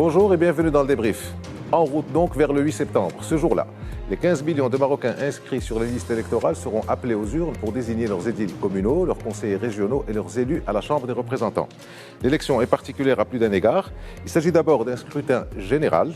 Bonjour et bienvenue dans le débrief. En route donc vers le 8 septembre, ce jour-là, les 15 millions de Marocains inscrits sur les listes électorales seront appelés aux urnes pour désigner leurs édiles communaux, leurs conseillers régionaux et leurs élus à la Chambre des représentants. L'élection est particulière à plus d'un égard. Il s'agit d'abord d'un scrutin général,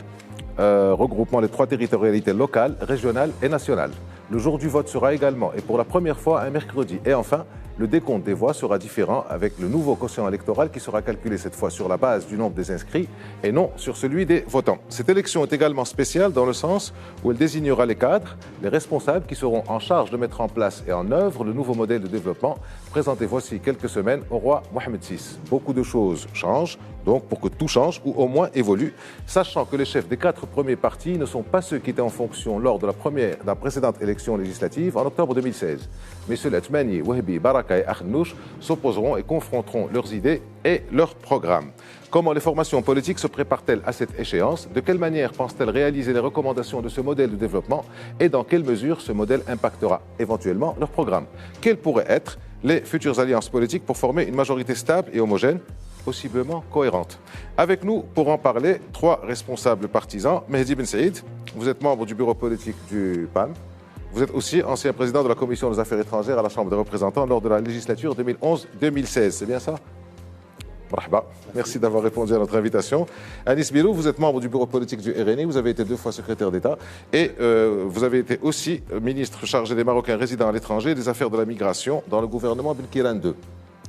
regroupant les trois territorialités locales, régionales et nationales. Le jour du vote sera également, et pour la première fois, un mercredi. Et enfin, le décompte des voix sera différent avec le nouveau quotient électoral qui sera calculé cette fois sur la base du nombre des inscrits et non sur celui des votants. Cette élection est également spéciale dans le sens où elle désignera les cadres, les responsables qui seront en charge de mettre en place et en œuvre le nouveau modèle de développement présenté voici quelques semaines au roi Mohamed VI. Beaucoup de choses changent, donc pour que tout change ou au moins évolue, sachant que les chefs des 4 premiers partis ne sont pas ceux qui étaient en fonction lors de la précédente élection législative en octobre 2016. Messieurs Latmani, Wahbi, Baraka et Akhnouch s'opposeront et confronteront leurs idées et leurs programmes. Comment les formations politiques se préparent-elles à cette échéance? De quelle manière pensent-elles réaliser les recommandations de ce modèle de développement? Et dans quelle mesure ce modèle impactera éventuellement leur programme? Quelles pourraient être les futures alliances politiques pour former une majorité stable et homogène, possiblement cohérente? Avec nous, pour en parler, 3 responsables partisans. Mehdi Ben Saïd, vous êtes membre du bureau politique du PAN. Vous êtes aussi ancien président de la Commission des Affaires étrangères à la Chambre des représentants lors de la législature 2011-2016. C'est bien ça? Marhaba. Merci d'avoir répondu à notre invitation. Anis Bilou, vous êtes membre du bureau politique du RNI, vous avez été 2 fois secrétaire d'État et vous avez été aussi ministre chargé des Marocains résidant à l'étranger et des affaires de la migration dans le gouvernement Benkiran II.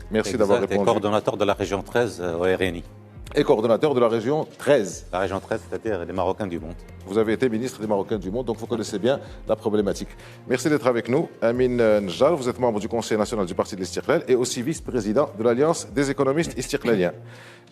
Merci d'avoir répondu. Et coordonnateur de la région 13 au RNI. Et coordonnateur de la région 13. La région 13, c'est-à-dire les Marocains du monde. Vous avez été ministre des Marocains du monde, donc vous connaissez bien la problématique. Merci d'être avec nous. Amin Njal, vous êtes membre du Conseil national du Parti de l'Istiqlal et aussi vice-président de l'Alliance des économistes istiqlaliens.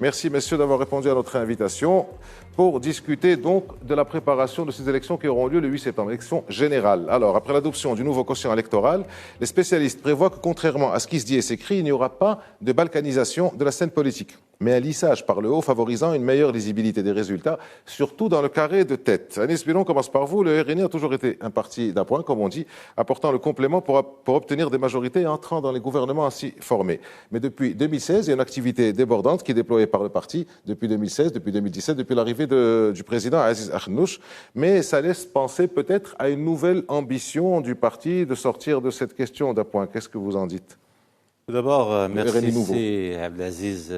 Merci, messieurs, d'avoir répondu à notre invitation pour discuter donc de la préparation de ces élections qui auront lieu le 8 septembre, élections générales. Alors, après l'adoption du nouveau quotient électoral, les spécialistes prévoient que, contrairement à ce qui se dit et s'écrit, il n'y aura pas de balkanisation de la scène politique, mais un lissage par le haut favorisant une meilleure lisibilité des résultats, surtout dans le carré de tête. Anis Bilou, on commence par vous. Le RNI a toujours été un parti d'appoint, comme on dit, apportant le complément pour obtenir des majorités et entrant dans les gouvernements ainsi formés. Mais depuis 2016, il y a une activité débordante qui est déployée par le parti depuis 2016, depuis 2017, depuis l'arrivée du président Aziz Akhnouch. Mais ça laisse penser peut-être à une nouvelle ambition du parti de sortir de cette question d'appoint. Qu'est-ce que vous en dites? Tout d'abord, merci Abdelaziz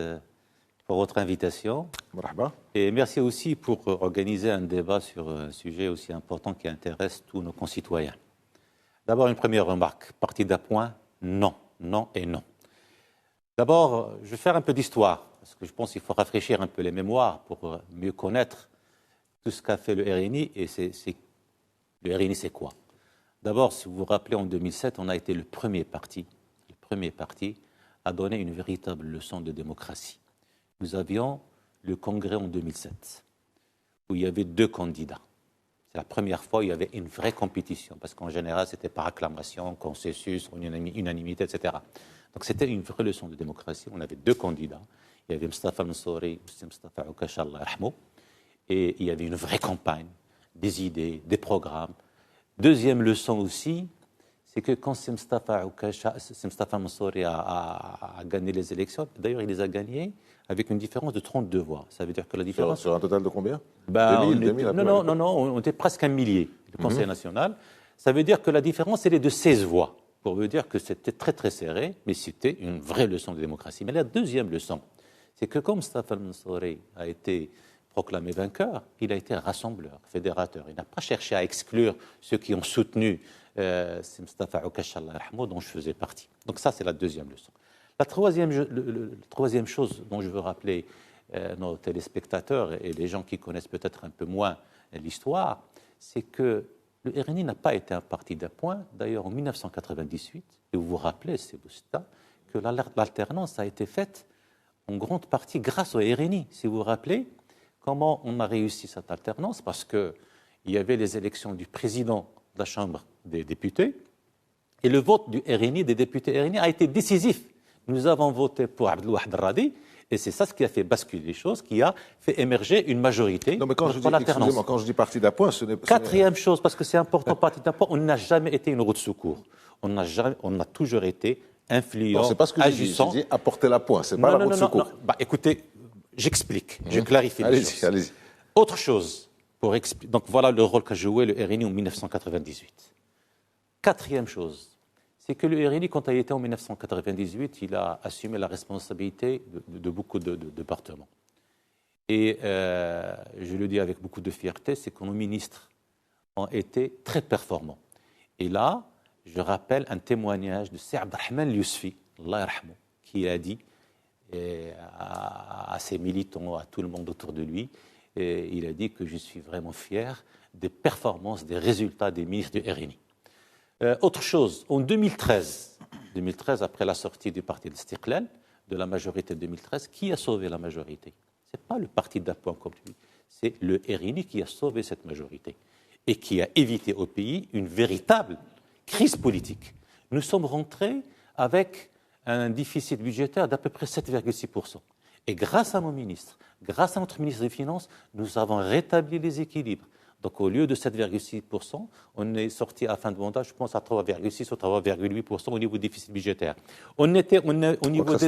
pour votre invitation. Marhaba. Et merci aussi pour organiser un débat sur un sujet aussi important qui intéresse tous nos concitoyens. D'abord, une première remarque. Parti d'appoint, non, non et non. D'abord, je vais faire un peu d'histoire, parce que je pense qu'il faut rafraîchir un peu les mémoires pour mieux connaître tout ce qu'a fait le RNI. Et le RNI, c'est quoi? D'abord, si vous vous rappelez, en 2007, on a été le premier parti à donner une véritable leçon de démocratie. Nous avions le congrès en 2007, où il y avait 2 candidats. C'est la première fois où il y avait une vraie compétition, parce qu'en général, c'était par acclamation, consensus, unanimité, etc. Donc c'était une vraie leçon de démocratie. On avait 2 candidats. Il y avait Mustafa Mansouri et Mustafa Oukacha, Allah yarhamou. Et il y avait une vraie campagne, des idées, des programmes. Deuxième leçon aussi, c'est que quand Mustafa Mansouri a gagné les élections, d'ailleurs il les a gagnées avec une différence de 32 voix. Ça veut dire que la différence... Sur un total de combien? 2000, non, on était presque 1 millier, le Conseil national. Ça veut dire que la différence, elle est de 16 voix. Pour vous dire que c'était très très serré, mais c'était une vraie leçon de démocratie. Mais la deuxième leçon, c'est que comme Mustafa Mansouri a été proclamé vainqueur, il a été rassembleur, fédérateur. Il n'a pas cherché à exclure ceux qui ont soutenu Mustafa Oukacha, Allah yarhamou, dont je faisais partie. Donc ça, c'est la deuxième leçon. La troisième chose dont je veux rappeler nos téléspectateurs et les gens qui connaissent peut-être un peu moins l'histoire, c'est que le RNI n'a pas été un parti d'appoint. D'ailleurs, en 1998, et vous vous rappelez, c'est Bousta, que l'alternance a été faite en grande partie grâce au RNI. Si vous vous rappelez, comment on a réussi cette alternance? Parce qu'il y avait les élections du président de la Chambre des députés et le vote du RNI, des députés RNI, a été décisif. Nous avons voté pour Abdelwahid Radi et c'est ça ce qui a fait basculer les choses, qui a fait émerger une majorité pour l'alternance. Excusez-moi, quand je dis parti d'appoint, ce n'est pas... Quatrième chose, parce que c'est important, parti d'appoint, on n'a jamais été une roue de secours. On a toujours été influent, c'est pas ce que agissant. j'ai dit apporter l'appoint, c'est pas la roue de secours. Écoutez, J'explique, je clarifie les choses. Allez-y. Autre chose, donc voilà le rôle qu'a joué le RNI en 1998. Quatrième chose, c'est que le RNI, quand il était en 1998, il a assumé la responsabilité de beaucoup de départements. Et je le dis avec beaucoup de fierté, c'est que nos ministres ont été très performants. Et là, je rappelle un témoignage de Seyed Abdelrahman Yousfi, Allah yarhamou, qui a dit à ses militants, à tout le monde autour de lui, il a dit que je suis vraiment fier des performances, des résultats des ministres du RNI. Autre chose, en 2013, après la sortie du parti de l'Istiqlal, de la majorité de 2013, qui a sauvé la majorité? Ce n'est pas le parti d'appoint comme lui, c'est le RNI qui a sauvé cette majorité et qui a évité au pays une véritable crise politique. Nous sommes rentrés avec un déficit budgétaire d'à peu près 7,6%. Et grâce à nos ministres, grâce à notre ministre des Finances, nous avons rétabli les équilibres. Donc au lieu de 7,6%, on est sorti à la fin de mandat, je pense, à 3,6 ou 3,8% au niveau du déficit budgétaire. C'était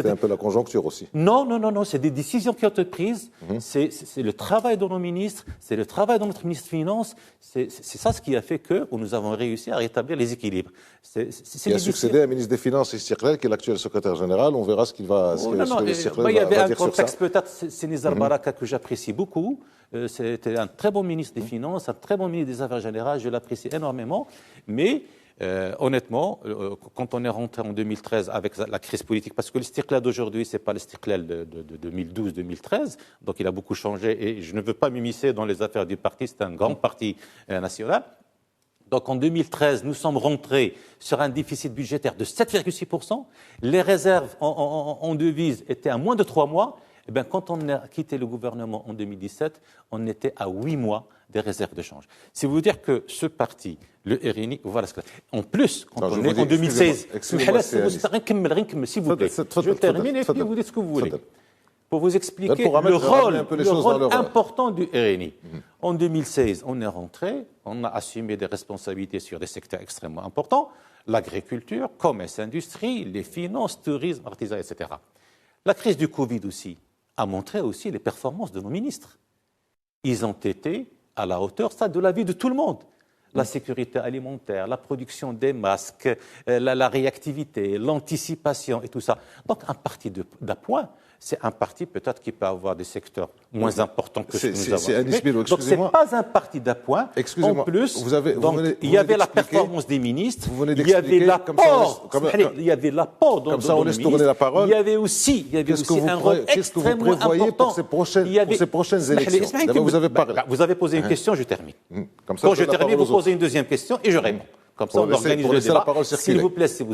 un peu la conjoncture aussi. Non, c'est des décisions qui ont été prises, c'est le travail de nos ministres, c'est le travail de notre ministre des Finances, c'est ça ce qui a fait que nous avons réussi à rétablir les équilibres. Il a succédé à un ministre des Finances, Istiqlal, qui est l'actuel secrétaire général, on verra ce qu'il va dire sur ça. Il y avait un contexte peut-être, c'est Nizar Baraka que j'apprécie beaucoup. C'était un très bon ministre des Finances, un très bon ministre des Affaires générales, je l'apprécie énormément. Mais honnêtement, quand on est rentré en 2013 avec la crise politique, parce que l'Istiqlal d'aujourd'hui, ce n'est pas l'Istiqlal de 2012-2013, donc il a beaucoup changé et je ne veux pas m'immiscer dans les affaires du parti, c'est un grand parti national. Donc en 2013, nous sommes rentrés sur un déficit budgétaire de 7,6%. Les réserves en devises étaient à moins de 3 mois. Eh bien, quand on a quitté le gouvernement en 2017, on était à 8 mois des réserves de change. C'est vous dire que ce parti, le RNI, voilà ce que... En plus, quand on est en 2016, s'il vous plaît, je termine et puis vous dites ce que vous voulez. Pour vous expliquer le rôle important du RNI. En 2016, on est rentré, on a assumé des responsabilités sur des secteurs extrêmement importants, l'agriculture, commerce, industrie, les finances, tourisme, artisanat, etc. La crise du Covid aussi a montré aussi les performances de nos ministres. Ils ont été à la hauteur, ça, de la vie de tout le monde. La sécurité alimentaire, la production des masques, la réactivité, l'anticipation et tout ça. Donc, un parti d'appoint, c'est un parti peut-être qui peut avoir des secteurs moins importants que ce que nous avons. Donc, ce n'est pas un parti d'appoint. En plus, il y avait la performance des ministres, il y avait l'apport de nos ministres, il y avait aussi un rôle extrêmement important. Pour ces prochaines élections, vous avez parlé. Vous avez posé une question, je termine. Quand je termine, vous posez une deuxième question et je réponds. Comme ça, on organise le débat. S'il vous plaît, si vous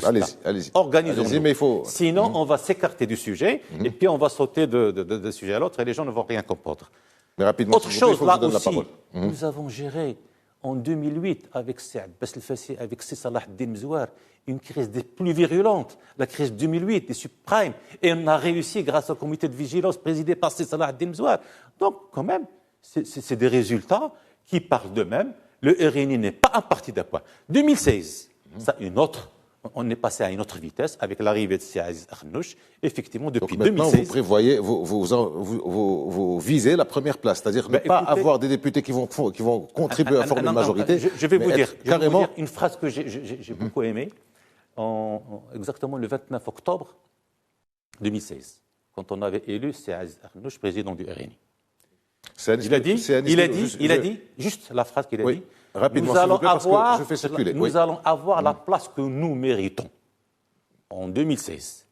organisons-nous. Sinon, on va s'écarter du sujet et puis on va sauter de sujet à l'autre et les gens ne vont rien comprendre. Mais rapidement, autre chose, là aussi, nous avons géré en 2008 avec Saad Besselfassi, avec Salah Din Mzouar, une crise des plus virulentes, la crise de 2008, des subprimes, et on a réussi grâce au comité de vigilance présidé par Salah Din Mzouar. Donc, quand même, c'est des résultats qui parlent d'eux-mêmes. Le RNI n'est pas un parti d'appoint. 2016, ça une autre. On est passé à une autre vitesse avec l'arrivée de Aziz Akhnouch. Effectivement, depuis 2016. Vous prévoyez, vous visez la première place, c'est-à-dire ne pas avoir des députés qui vont contribuer à former une majorité. Je vais vous dire une phrase que j'ai beaucoup aimée, exactement le 29 octobre 2016, quand on avait élu Aziz Akhnouch président du RNI. Il a dit, juste la phrase qu'il a dit, rapidement, nous allons avoir la place que nous méritons en 2016.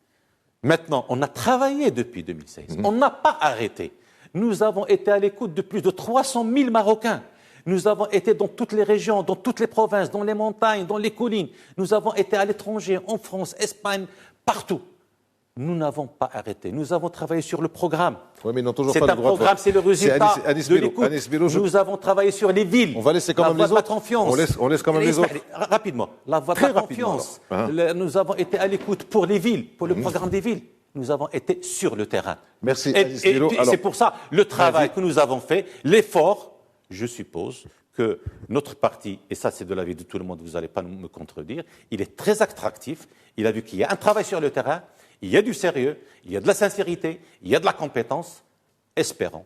Maintenant, on a travaillé depuis 2016. On n'a pas arrêté. Nous avons été à l'écoute de plus de 300 000 Marocains. Nous avons été dans toutes les régions, dans toutes les provinces, dans les montagnes, dans les collines. Nous avons été à l'étranger, en France, Espagne, partout. Nous n'avons pas arrêté. Nous avons travaillé sur le programme. Oui, mais toujours c'est pas un programme, c'est le résultat de l'écoute. Nous avons travaillé sur les villes. On va laisser quand même les autres. La confiance. On laisse quand même les autres. Rapidement. La voie de la confiance. Nous avons été à l'écoute pour les villes, pour le programme des villes. Nous avons été sur le terrain. Merci. Et c'est pour ça le travail que nous avons fait, l'effort, je suppose, que notre parti, et ça c'est de l'avis de tout le monde, vous n'allez pas me contredire, il est très attractif. Il a vu qu'il y a un travail sur le terrain. Il y a du sérieux, il y a de la sincérité, il y a de la compétence. espérons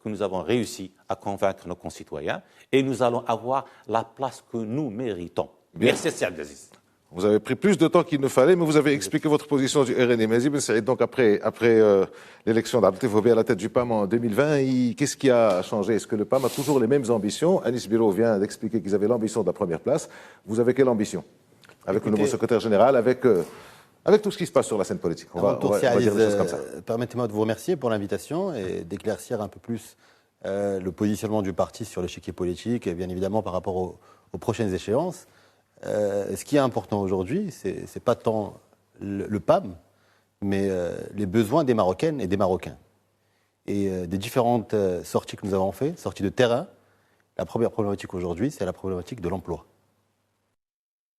que nous avons réussi à convaincre nos concitoyens et nous allons avoir la place que nous méritons. Bien. Merci, Sir Abdelaziz. Vous avez pris plus de temps qu'il ne fallait, mais vous avez expliqué votre position du RN. Mais Ibn Saïd, donc après l'élection d'Abdel Foubi à la tête du PAM en 2020, qu'est-ce qui a changé? Est-ce que le PAM a toujours les mêmes ambitions? Anis Biro vient d'expliquer qu'ils avaient l'ambition de la première place. Vous avez quelle ambition? Avec le nouveau secrétaire général, avec tout ce qui se passe sur la scène politique. On va dire des choses comme ça. Permettez-moi de vous remercier pour l'invitation et d'éclaircir un peu plus le positionnement du parti sur l'échiquier politique et bien évidemment par rapport aux prochaines échéances. Ce qui est important aujourd'hui, c'est pas tant le PAM, mais les besoins des Marocaines et des Marocains. Et des différentes sorties que nous avons faites, sorties de terrain, la première problématique aujourd'hui, c'est la problématique de l'emploi.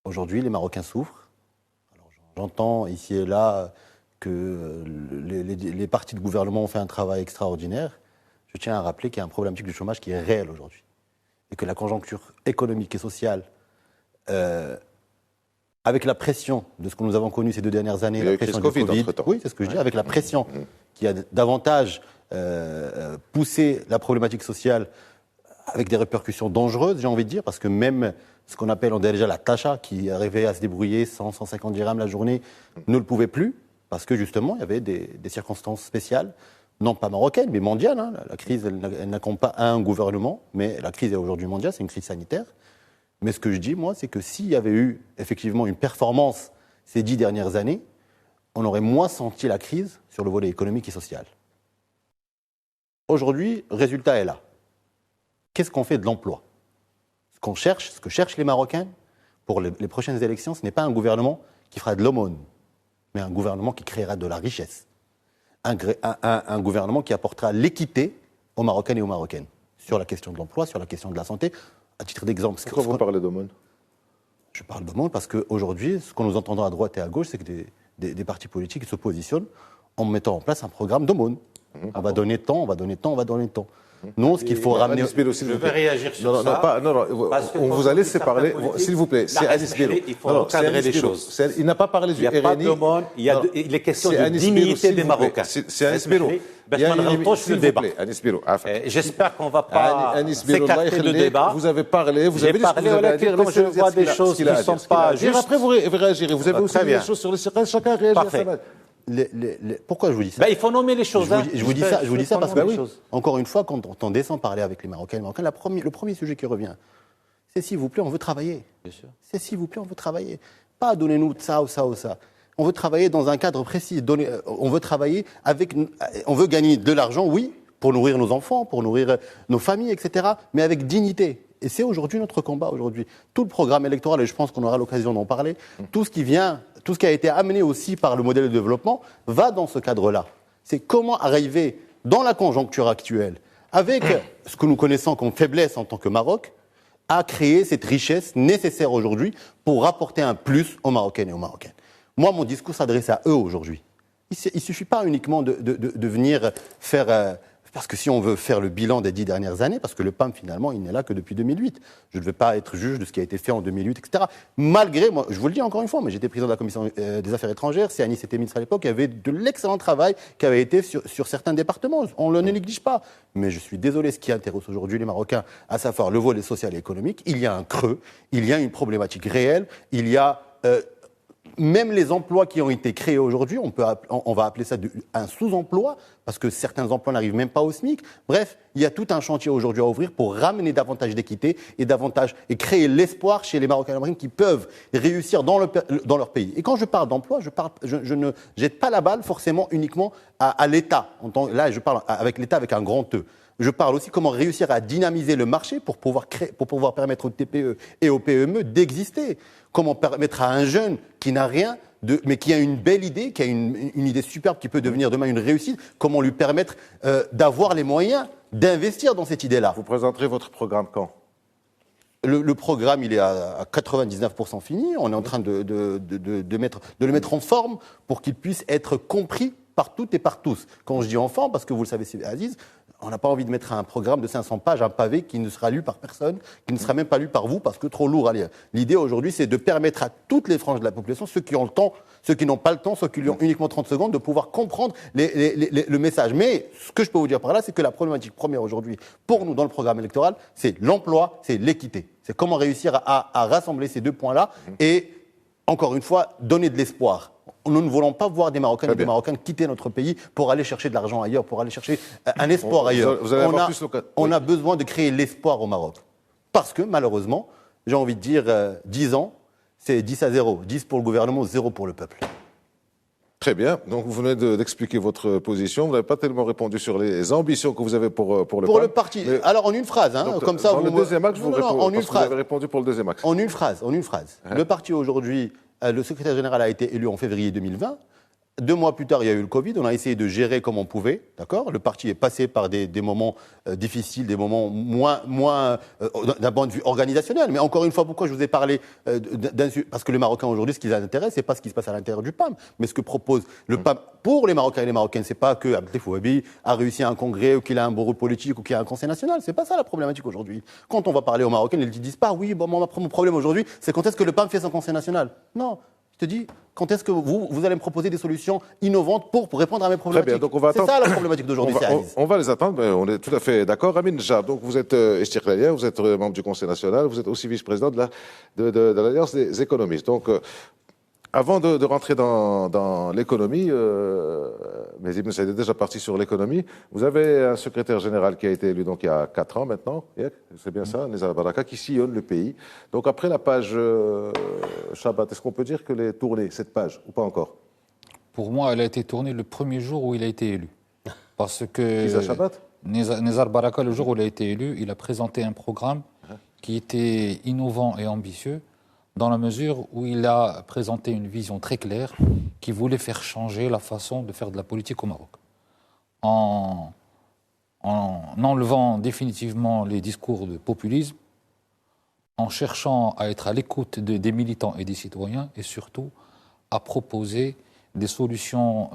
Aujourd'hui, les Marocains souffrent. Alors, j'entends ici et là que les partis de gouvernement ont fait un travail extraordinaire. Je tiens à rappeler qu'il y a une problématique du chômage qui est réelle aujourd'hui. Et que la conjoncture économique et sociale avec la pression de ce que nous avons connu ces 2 dernières années, la pression du Covid, oui, c'est ce que je dis, avec la pression qui a davantage poussé la problématique sociale avec des répercussions dangereuses, j'ai envie de dire, parce que même ce qu'on appelle déjà la tacha, qui arrivait à se débrouiller 100-150 dirhams la journée, ne le pouvait plus, parce que justement, il y avait des circonstances spéciales, non pas marocaines, mais mondiales. Hein. La crise, elle n'incombe pas à un gouvernement, mais la crise est aujourd'hui mondiale, c'est une crise sanitaire. Mais ce que je dis, moi, c'est que s'il y avait eu effectivement une performance ces 10 dernières années, on aurait moins senti la crise sur le volet économique et social. Aujourd'hui, le résultat est là. Qu'est-ce qu'on fait de l'emploi? Ce que cherchent les Marocains pour les prochaines élections, ce n'est pas un gouvernement qui fera de l'aumône, mais un gouvernement qui créera de la richesse. Un gouvernement qui apportera l'équité aux Marocains et aux Marocaines sur la question de l'emploi, sur la question de la santé. À titre d'exemple... Pourquoi vous parlez d'aumône? Je parle d'aumône parce qu'aujourd'hui, ce que nous entendons à droite et à gauche, c'est que des partis politiques se positionnent en mettant en place un programme d'aumône. On va donner tant, on va donner tant, on va donner tant. Non, ce qu'il faut ramener... Je vais réagir sur ça. Non, on vous a laissé parler, s'il vous plaît. C'est Anis Biro. Il faut recadrer les choses. Il n'a pas parlé du RNI. Il n'y a pas d'aumône, il est question de dignité des Marocains. C'est Anis Biro. J'espère qu'on ne va pas s'écarter de débat. Vous avez parlé, vous avez dit ce que vous avez à dire. Quand je vois des choses qui ne sont pas justes... Après, vous réagirez. Vous avez aussi dit des choses sur les circonstances. Chacun réagit à sa manière. Pourquoi je vous dis ça? Il faut nommer les choses. Je vous dis ça parce que, encore une fois, quand on descend parler avec les Marocains, le premier sujet qui revient, c'est s'il vous plaît, on veut travailler. Bien sûr. C'est s'il vous plaît, on veut travailler. Pas donnez-nous ça ou ça ou ça. On veut travailler dans un cadre précis. On veut travailler on veut gagner de l'argent, oui, pour nourrir nos enfants, pour nourrir nos familles, etc., mais avec dignité. Et c'est aujourd'hui notre combat aujourd'hui. Tout le programme électoral, et je pense qu'on aura l'occasion d'en parler, tout ce qui a été amené aussi par le modèle de développement, va dans ce cadre-là. C'est comment arriver dans la conjoncture actuelle, avec ce que nous connaissons comme faiblesse en tant que Maroc, à créer cette richesse nécessaire aujourd'hui pour apporter un plus aux Marocaines et aux Marocains. Moi, mon discours s'adresse à eux aujourd'hui. Il ne suffit pas uniquement de venir faire... parce que si on veut faire le bilan des 10 dernières années, parce que le PAM, finalement, il n'est là que depuis 2008. Je ne vais pas être juge de ce qui a été fait en 2008, etc. Malgré, moi, je vous le dis encore une fois, mais j'étais président de la Commission des Affaires étrangères, c'est Anis était ministre à l'époque, il y avait de l'excellent travail qui avait été sur certains départements. On ne le néglige pas. Mais je suis désolé, ce qui intéresse aujourd'hui les Marocains, à savoir le volet social et économique, il y a un creux, il y a une problématique réelle, il y a... même les emplois qui ont été créés aujourd'hui, on va appeler ça un sous-emploi, parce que certains emplois n'arrivent même pas au SMIC. Bref, il y a tout un chantier aujourd'hui à ouvrir pour ramener davantage d'équité et créer l'espoir chez les Marocains et les Marocaines qui peuvent réussir dans leur pays. Et quand je parle d'emploi, je ne jette pas la balle forcément uniquement à l'État. Là, je parle avec l'État avec un grand E. Je parle aussi comment réussir à dynamiser le marché pour pouvoir permettre aux TPE et aux PME d'exister. Comment permettre à un jeune qui n'a rien, mais qui a une belle idée, qui a une idée superbe qui peut devenir demain une réussite, comment lui permettre d'avoir les moyens d'investir dans cette idée-là. Vous présenterez votre programme quand ? Le programme, il est à 99% fini. On est en train de le mettre en forme pour qu'il puisse être compris par toutes et par tous. Quand je dis en forme, parce que vous le savez, Aziz, On n'a pas envie de mettre un programme de 500 pages, un pavé qui ne sera lu par personne, qui ne sera même pas lu par vous parce que trop lourd à lire. L'idée aujourd'hui, c'est de permettre à toutes les franges de la population, ceux qui ont le temps, ceux qui n'ont pas le temps, ceux qui ont uniquement 30 secondes, de pouvoir comprendre le message. Mais ce que je peux vous dire par là, c'est que la problématique première aujourd'hui, pour nous dans le programme électoral, c'est l'emploi, c'est l'équité. C'est comment réussir à rassembler ces deux points-là et, encore une fois, donner de l'espoir. Nous ne voulons pas voir des Marocains et des Marocaines quitter notre pays pour aller chercher de l'argent ailleurs, pour aller chercher un espoir ailleurs. On a besoin de créer l'espoir au Maroc. Parce que, malheureusement, j'ai envie de dire 10 ans, c'est 10-0. 10 pour le gouvernement, 0 pour le peuple. Très bien. Donc, vous venez d'expliquer votre position. Vous n'avez pas tellement répondu sur les ambitions que vous avez pour le PAM. Pour le parti. Mais... Alors, en une phrase, hein, donc, comme ça... Dans le deuxième axe, vous avez répondu pour le deuxième axe. En une phrase. Le parti, aujourd'hui... Le secrétaire général a été élu en février 2020. 2 mois plus tard, il y a eu le Covid. On a essayé de gérer comme on pouvait. D'accord ? Le parti est passé par des moments difficiles, des moments moins d'un point de vue organisationnel. Mais encore une fois, pourquoi je vous ai parlé parce que les Marocains aujourd'hui, ce qui les intéresse, c'est pas ce qui se passe à l'intérieur du PAM, mais ce que propose le PAM pour les Marocains et les Marocaines. C'est pas que Abdel Fouabi a réussi à un congrès ou qu'il a un bon rôle politique ou qu'il a un conseil national. C'est pas ça la problématique aujourd'hui. Quand on va parler aux Marocains, ils ne disent pas oui, bon, mon problème aujourd'hui, c'est quand est-ce que le PAM fait son conseil national. Non. Je te dis, quand est-ce que vous allez me proposer des solutions innovantes pour répondre à mes problématiques ? Très bien, donc c'est ça la problématique d'aujourd'hui, on va les attendre, mais on est tout à fait d'accord. Amin Nejjar, donc vous êtes estirclalien, vous êtes membre du Conseil national, vous êtes aussi vice-président de l'Alliance des économistes. Donc, avant de rentrer dans l'économie, mais Ibn Saïd est déjà parti sur l'économie, vous avez un secrétaire général qui a été élu donc il y a 4 ans maintenant, c'est bien ça, Nizar Baraka, qui sillonne le pays. Donc après la page Shabbat, est-ce qu'on peut dire qu'elle est tournée, cette page, ou pas encore ? Pour moi, elle a été tournée le premier jour où il a été élu. Parce que Nizar Baraka, le jour où il a été élu, il a présenté un programme qui était innovant et ambitieux, dans la mesure où il a présenté une vision très claire qui voulait faire changer la façon de faire de la politique au Maroc. En enlevant définitivement les discours de populisme, en cherchant à être à l'écoute des militants et des citoyens, et surtout à proposer des solutions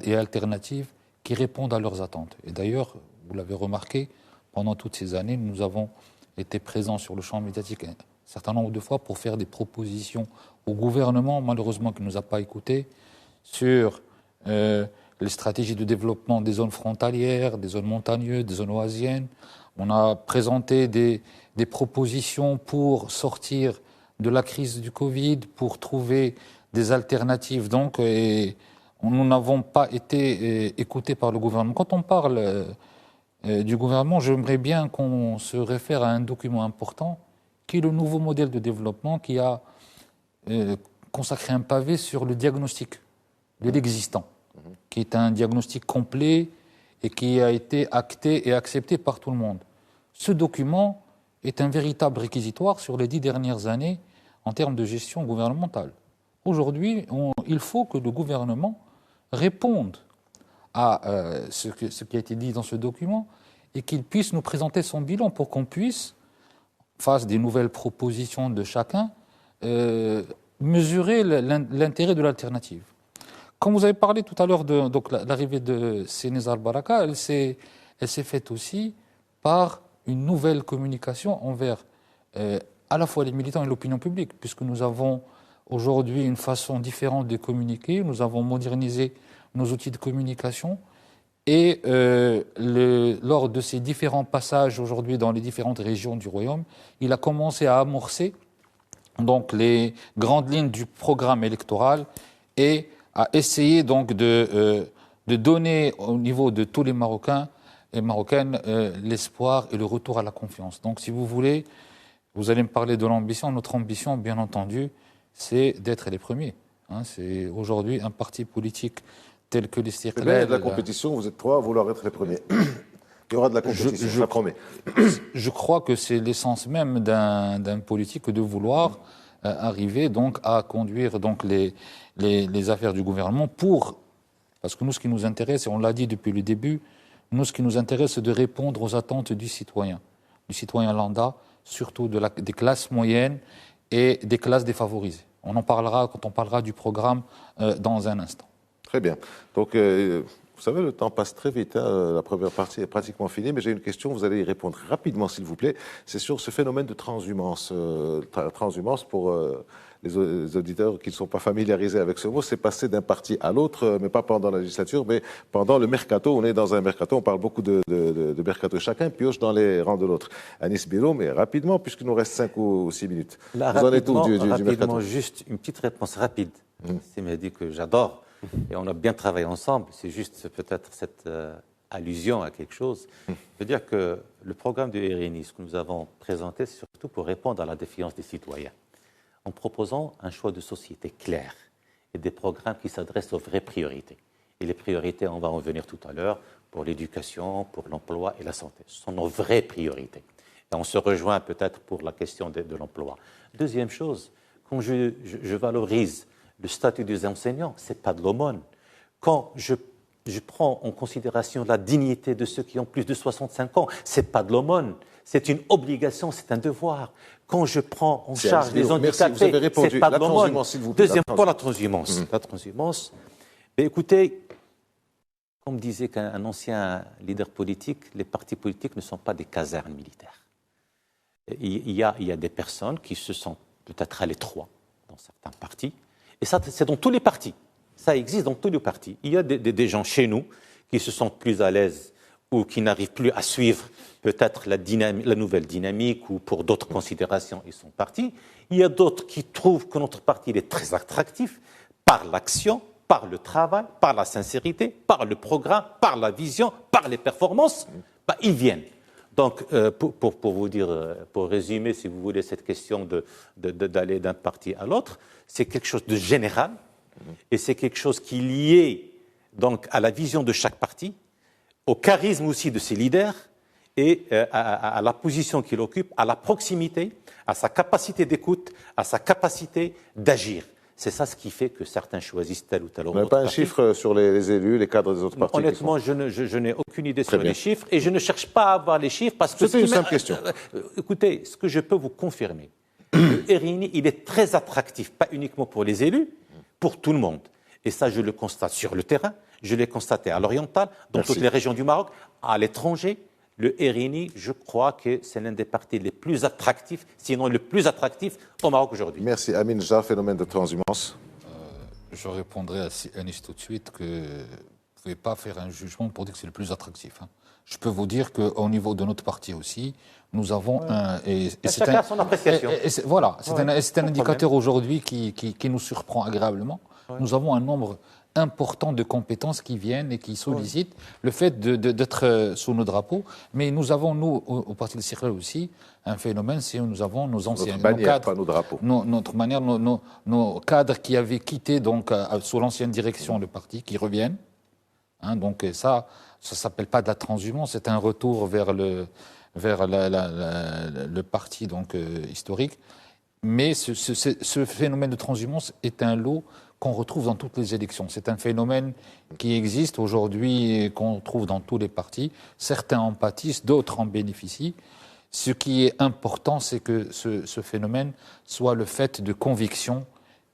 et alternatives qui répondent à leurs attentes. Et d'ailleurs, vous l'avez remarqué, pendant toutes ces années, nous avons été présents sur le champ médiatique un certain nombre de fois pour faire des propositions au gouvernement, malheureusement qui ne nous a pas écoutés, sur les stratégies de développement des zones frontalières, des zones montagneuses, des zones oasiennes. On a présenté des propositions pour sortir de la crise du Covid, pour trouver des alternatives. Donc, nous n'avons pas été écoutés par le gouvernement. Quand on parle du gouvernement, j'aimerais bien qu'on se réfère à un document important qui est le nouveau modèle de développement qui a consacré un pavé sur le diagnostic de l'existant, qui est un diagnostic complet et qui a été acté et accepté par tout le monde. Ce document est un véritable réquisitoire sur les 10 dernières années en termes de gestion gouvernementale. Aujourd'hui, il faut que le gouvernement réponde à ce qui a été dit dans ce document et qu'il puisse nous présenter son bilan pour qu'on puisse, face des nouvelles propositions de chacun, mesurer l'intérêt de l'alternative. Comme vous avez parlé tout à l'heure de l'arrivée de Nizar Baraka, elle s'est faite aussi par une nouvelle communication envers à la fois les militants et l'opinion publique, puisque nous avons aujourd'hui une façon différente de communiquer, nous avons modernisé nos outils de communication, et lors de ces différents passages aujourd'hui dans les différentes régions du Royaume, il a commencé à amorcer donc les grandes lignes du programme électoral et à essayer donc de donner au niveau de tous les Marocains et Marocaines l'espoir et le retour à la confiance. Donc si vous voulez, vous allez me parler de l'ambition. Notre ambition, bien entendu, c'est d'être les premiers. C'est aujourd'hui un parti politique tel que l'Istiqlal. Il y a de la compétition, vous êtes 3 à vouloir être les premiers. Il y aura de la compétition, je la promets. Je crois que c'est l'essence même d'un politique de vouloir arriver donc à conduire donc les affaires du gouvernement parce que nous, ce qui nous intéresse, et on l'a dit depuis le début, nous, ce qui nous intéresse, c'est de répondre aux attentes du citoyen lambda, surtout des classes moyennes et des classes défavorisées. On en parlera quand on parlera du programme dans un instant. Très bien. Donc, vous savez, le temps passe très vite. Hein. La première partie est pratiquement finie, mais j'ai une question. Vous allez y répondre rapidement, s'il vous plaît. C'est sur ce phénomène de transhumance. Transhumance, pour les auditeurs qui ne sont pas familiarisés avec ce mot, c'est passer d'un parti à l'autre, mais pas pendant la législature, mais pendant le mercato. On est dans un mercato, on parle beaucoup de mercato. Chacun pioche dans les rangs de l'autre. Anis Bilo, mais rapidement, puisqu'il nous reste 5 ou 6 minutes. Là, vous en êtes où du mercato? Rapidement, juste une petite réponse rapide. C'est m'a dit que j'adore, et on a bien travaillé ensemble. C'est juste peut-être cette allusion à quelque chose. Je veux dire que le programme du RNI, ce que nous avons présenté, c'est surtout pour répondre à la défiance des citoyens, en proposant un choix de société clair et des programmes qui s'adressent aux vraies priorités. Et les priorités, on va en venir tout à l'heure, pour l'éducation, pour l'emploi et la santé. Ce sont nos vraies priorités. Et on se rejoint peut-être pour la question de l'emploi. Deuxième chose, quand je valorise le statut des enseignants, ce n'est pas de l'aumône. Quand je prends en considération la dignité de ceux qui ont plus de 65 ans, ce n'est pas de l'aumône. C'est une obligation, c'est un devoir. Quand je prends en charge les handicapés, c'est pas de l'aumône. Deuxième point, la transhumance. La transhumance, mais écoutez, comme disait un ancien leader politique, les partis politiques ne sont pas des casernes militaires. Il y a des personnes qui se sentent peut-être à l'étroit dans certains partis, et ça, c'est dans tous les partis. Ça existe dans tous les partis. Il y a des gens chez nous qui se sentent plus à l'aise ou qui n'arrivent plus à suivre peut-être la nouvelle dynamique ou pour d'autres considérations, ils sont partis. Il y a d'autres qui trouvent que notre parti est très attractif par l'action, par le travail, par la sincérité, par le programme, par la vision, par les performances. Ils viennent. Donc, pour vous dire, pour résumer, si vous voulez, cette question d'aller d'un parti à l'autre, c'est quelque chose de général et c'est quelque chose qui est lié donc, à la vision de chaque parti, au charisme aussi de ses leaders et à la position qu'il occupe, à la proximité, à sa capacité d'écoute, à sa capacité d'agir. C'est ça ce qui fait que certains choisissent tel ou tel autre. Vous n'avez pas un chiffre sur les élus, les cadres des autres partis? Honnêtement, je n'ai aucune idée sur les chiffres et je ne cherche pas à avoir les chiffres parce que... C'est une simple question. Écoutez, ce que je peux vous confirmer, le RNI, il est très attractif, pas uniquement pour les élus, pour tout le monde. Et ça, je le constate sur le terrain, je l'ai constaté à l'Oriental, dans toutes les régions du Maroc, à l'étranger. Le RNI, je crois que c'est l'un des partis les plus attractifs, sinon le plus attractif au Maroc aujourd'hui. Merci. Amin Ja, phénomène de transhumance. Je répondrai à Anis tout de suite que vous ne pouvez pas faire un jugement pour dire que c'est le plus attractif. Je peux vous dire qu'au niveau de notre parti aussi, nous avons un... chacun a son appréciation. Voilà, c'est un indicateur aujourd'hui qui nous surprend agréablement. Ouais. Nous avons un nombre important de compétences qui viennent et qui sollicitent le fait d'être sous nos drapeaux. Mais nous avons, nous, au Parti de Cirkel aussi, un phénomène, c'est où nous avons nos anciens... Notre bannière, pas nos drapeaux. Notre manière, nos cadres qui avaient quitté donc, sous l'ancienne direction le parti, qui reviennent. Donc ça ne s'appelle pas de la transhumance, c'est un retour vers le parti donc, historique. Mais ce phénomène de transhumance est un lot qu'on retrouve dans toutes les élections. C'est un phénomène qui existe aujourd'hui et qu'on trouve dans tous les partis. Certains en pâtissent, d'autres en bénéficient. Ce qui est important, c'est que ce phénomène soit le fait de conviction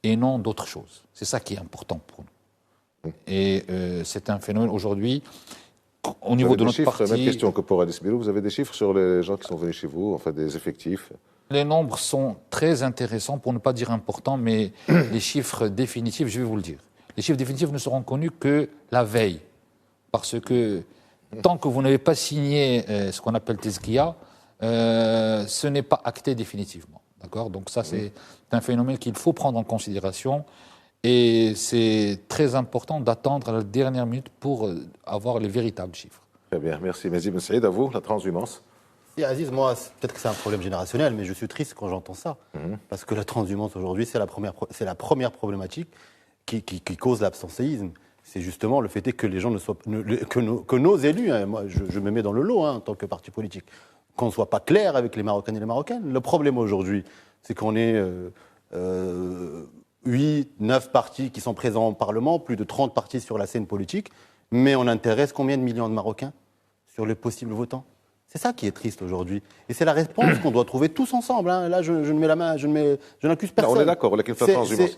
et non d'autre chose. C'est ça qui est important pour nous. Et c'est un phénomène aujourd'hui, au niveau de notre parti... Même question que pour Anis Bilo, vous avez des chiffres sur les gens qui sont venus chez vous, enfin des effectifs? Les nombres sont très intéressants, pour ne pas dire importants, mais les chiffres définitifs, je vais vous le dire. Les chiffres définitifs ne seront connus que la veille. Parce que tant que vous n'avez pas signé ce qu'on appelle Tezkia, ce n'est pas acté définitivement. D'accord ? Donc ça, c'est un phénomène qu'il faut prendre en considération. Et c'est très important d'attendre à la dernière minute pour avoir les véritables chiffres. Très bien, merci. Mehdi Ben Saïd, à vous, la transhumance. Et Aziz, moi, peut-être que c'est un problème générationnel, mais je suis triste quand j'entends ça. Parce que la transhumance aujourd'hui, c'est la première problématique qui cause l'absentéisme. C'est justement le fait que les gens ne soient que nos élus, moi je me mets dans le lot en tant que parti politique, qu'on ne soit pas clair avec les Marocains et les Marocaines. Le problème aujourd'hui, c'est qu'on est 8, 9 partis qui sont présents au Parlement, plus de 30 partis sur la scène politique, mais on intéresse combien de millions de Marocains sur les possibles votants ? C'est ça qui est triste aujourd'hui. Et c'est la réponse qu'on doit trouver tous ensemble. Là, je mets la main, je n'accuse personne. On est d'accord, la question de la transhumance.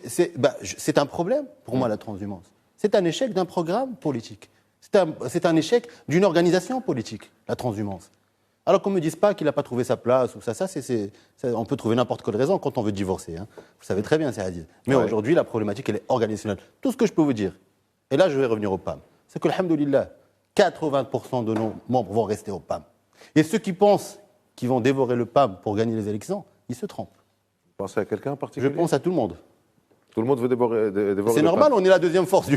C'est un problème, pour moi, la transhumance. C'est un échec d'un programme politique. C'est un échec d'une organisation politique, la transhumance. Alors qu'on ne me dise pas qu'il n'a pas trouvé sa place, ou ça on peut trouver n'importe quelle raison quand on veut divorcer. Hein. Vous savez très bien, c'est Aziz. Mais aujourd'hui, la problématique, elle est organisationnelle. Tout ce que je peux vous dire, et là je vais revenir au PAM, c'est que, alhamdoulilah, 80% de nos membres vont rester au PAM. Et ceux qui pensent qu'ils vont dévorer le PAM pour gagner les élections, ils se trompent. Vous pensez à quelqu'un en particulier? Je pense à tout le monde. Tout le monde veut dévorer c'est normal, on est la deuxième force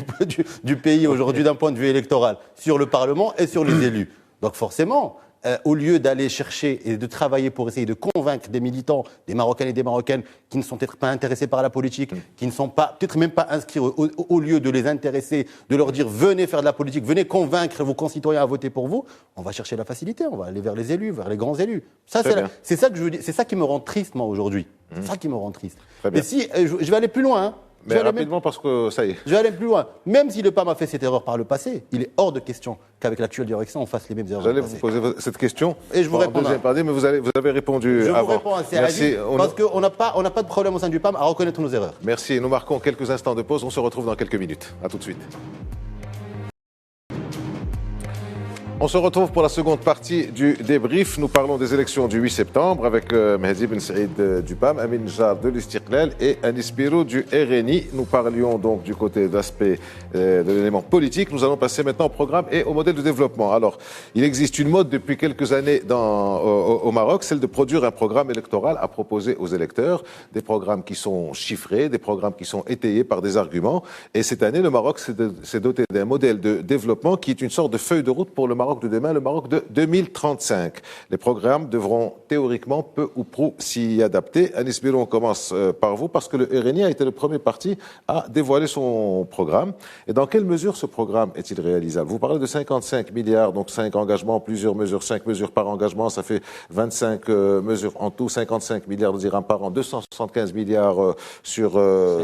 du pays aujourd'hui d'un point de vue électoral, sur le Parlement et sur les élus. Donc forcément, au lieu d'aller chercher et de travailler pour essayer de convaincre des militants, des Marocains et des Marocaines qui ne sont peut-être pas intéressés par la politique, qui ne sont pas, peut-être même pas inscrits, au lieu de les intéresser, de leur dire venez faire de la politique, venez convaincre vos concitoyens à voter pour vous, on va chercher la facilité, on va aller vers les élus, vers les grands élus. Ça, c'est ça que je veux dire, c'est ça qui me rend triste moi aujourd'hui. C'est ça qui me rend triste. Mais si, je vais aller plus loin. Hein. Mais rapidement, parce que ça y est. Je vais aller plus loin. Même si le PAM a fait cette erreur par le passé, il est hors de question qu'avec l'actuelle direction, on fasse les mêmes erreurs. J'allais vous poser cette question. Et je vous réponds. Mais vous avez répondu avant. Je vous réponds assez rapide, parce qu'on n'a pas de problème au sein du PAM à reconnaître nos erreurs. Merci. Nous marquons quelques instants de pause. On se retrouve dans quelques minutes. À tout de suite. On se retrouve pour la seconde partie du débrief. Nous parlons des élections du 8 septembre avec Mehdi Ben Saïd du PAM, Amin Jar de l'Istiqlal et Anis Biro du RNI. Nous parlions donc du côté d'aspect de l'élément politique. Nous allons passer maintenant au programme et au modèle de développement. Alors, il existe une mode depuis quelques années au Maroc, celle de produire un programme électoral à proposer aux électeurs. Des programmes qui sont chiffrés, des programmes qui sont étayés par des arguments. Et cette année, le Maroc s'est doté d'un modèle de développement qui est une sorte de feuille de route pour le Maroc de demain, le Maroc de 2035. Les programmes devront théoriquement peu ou prou s'y adapter. Anis Biro, on commence par vous parce que le RNI a été le premier parti à dévoiler son programme. Et dans quelle mesure ce programme est-il réalisable? Vous parlez de 55 milliards, donc 5 engagements, plusieurs mesures, 5 mesures par engagement, ça fait 25 mesures en tout, 55 milliards de dirhams par an, 275 milliards sur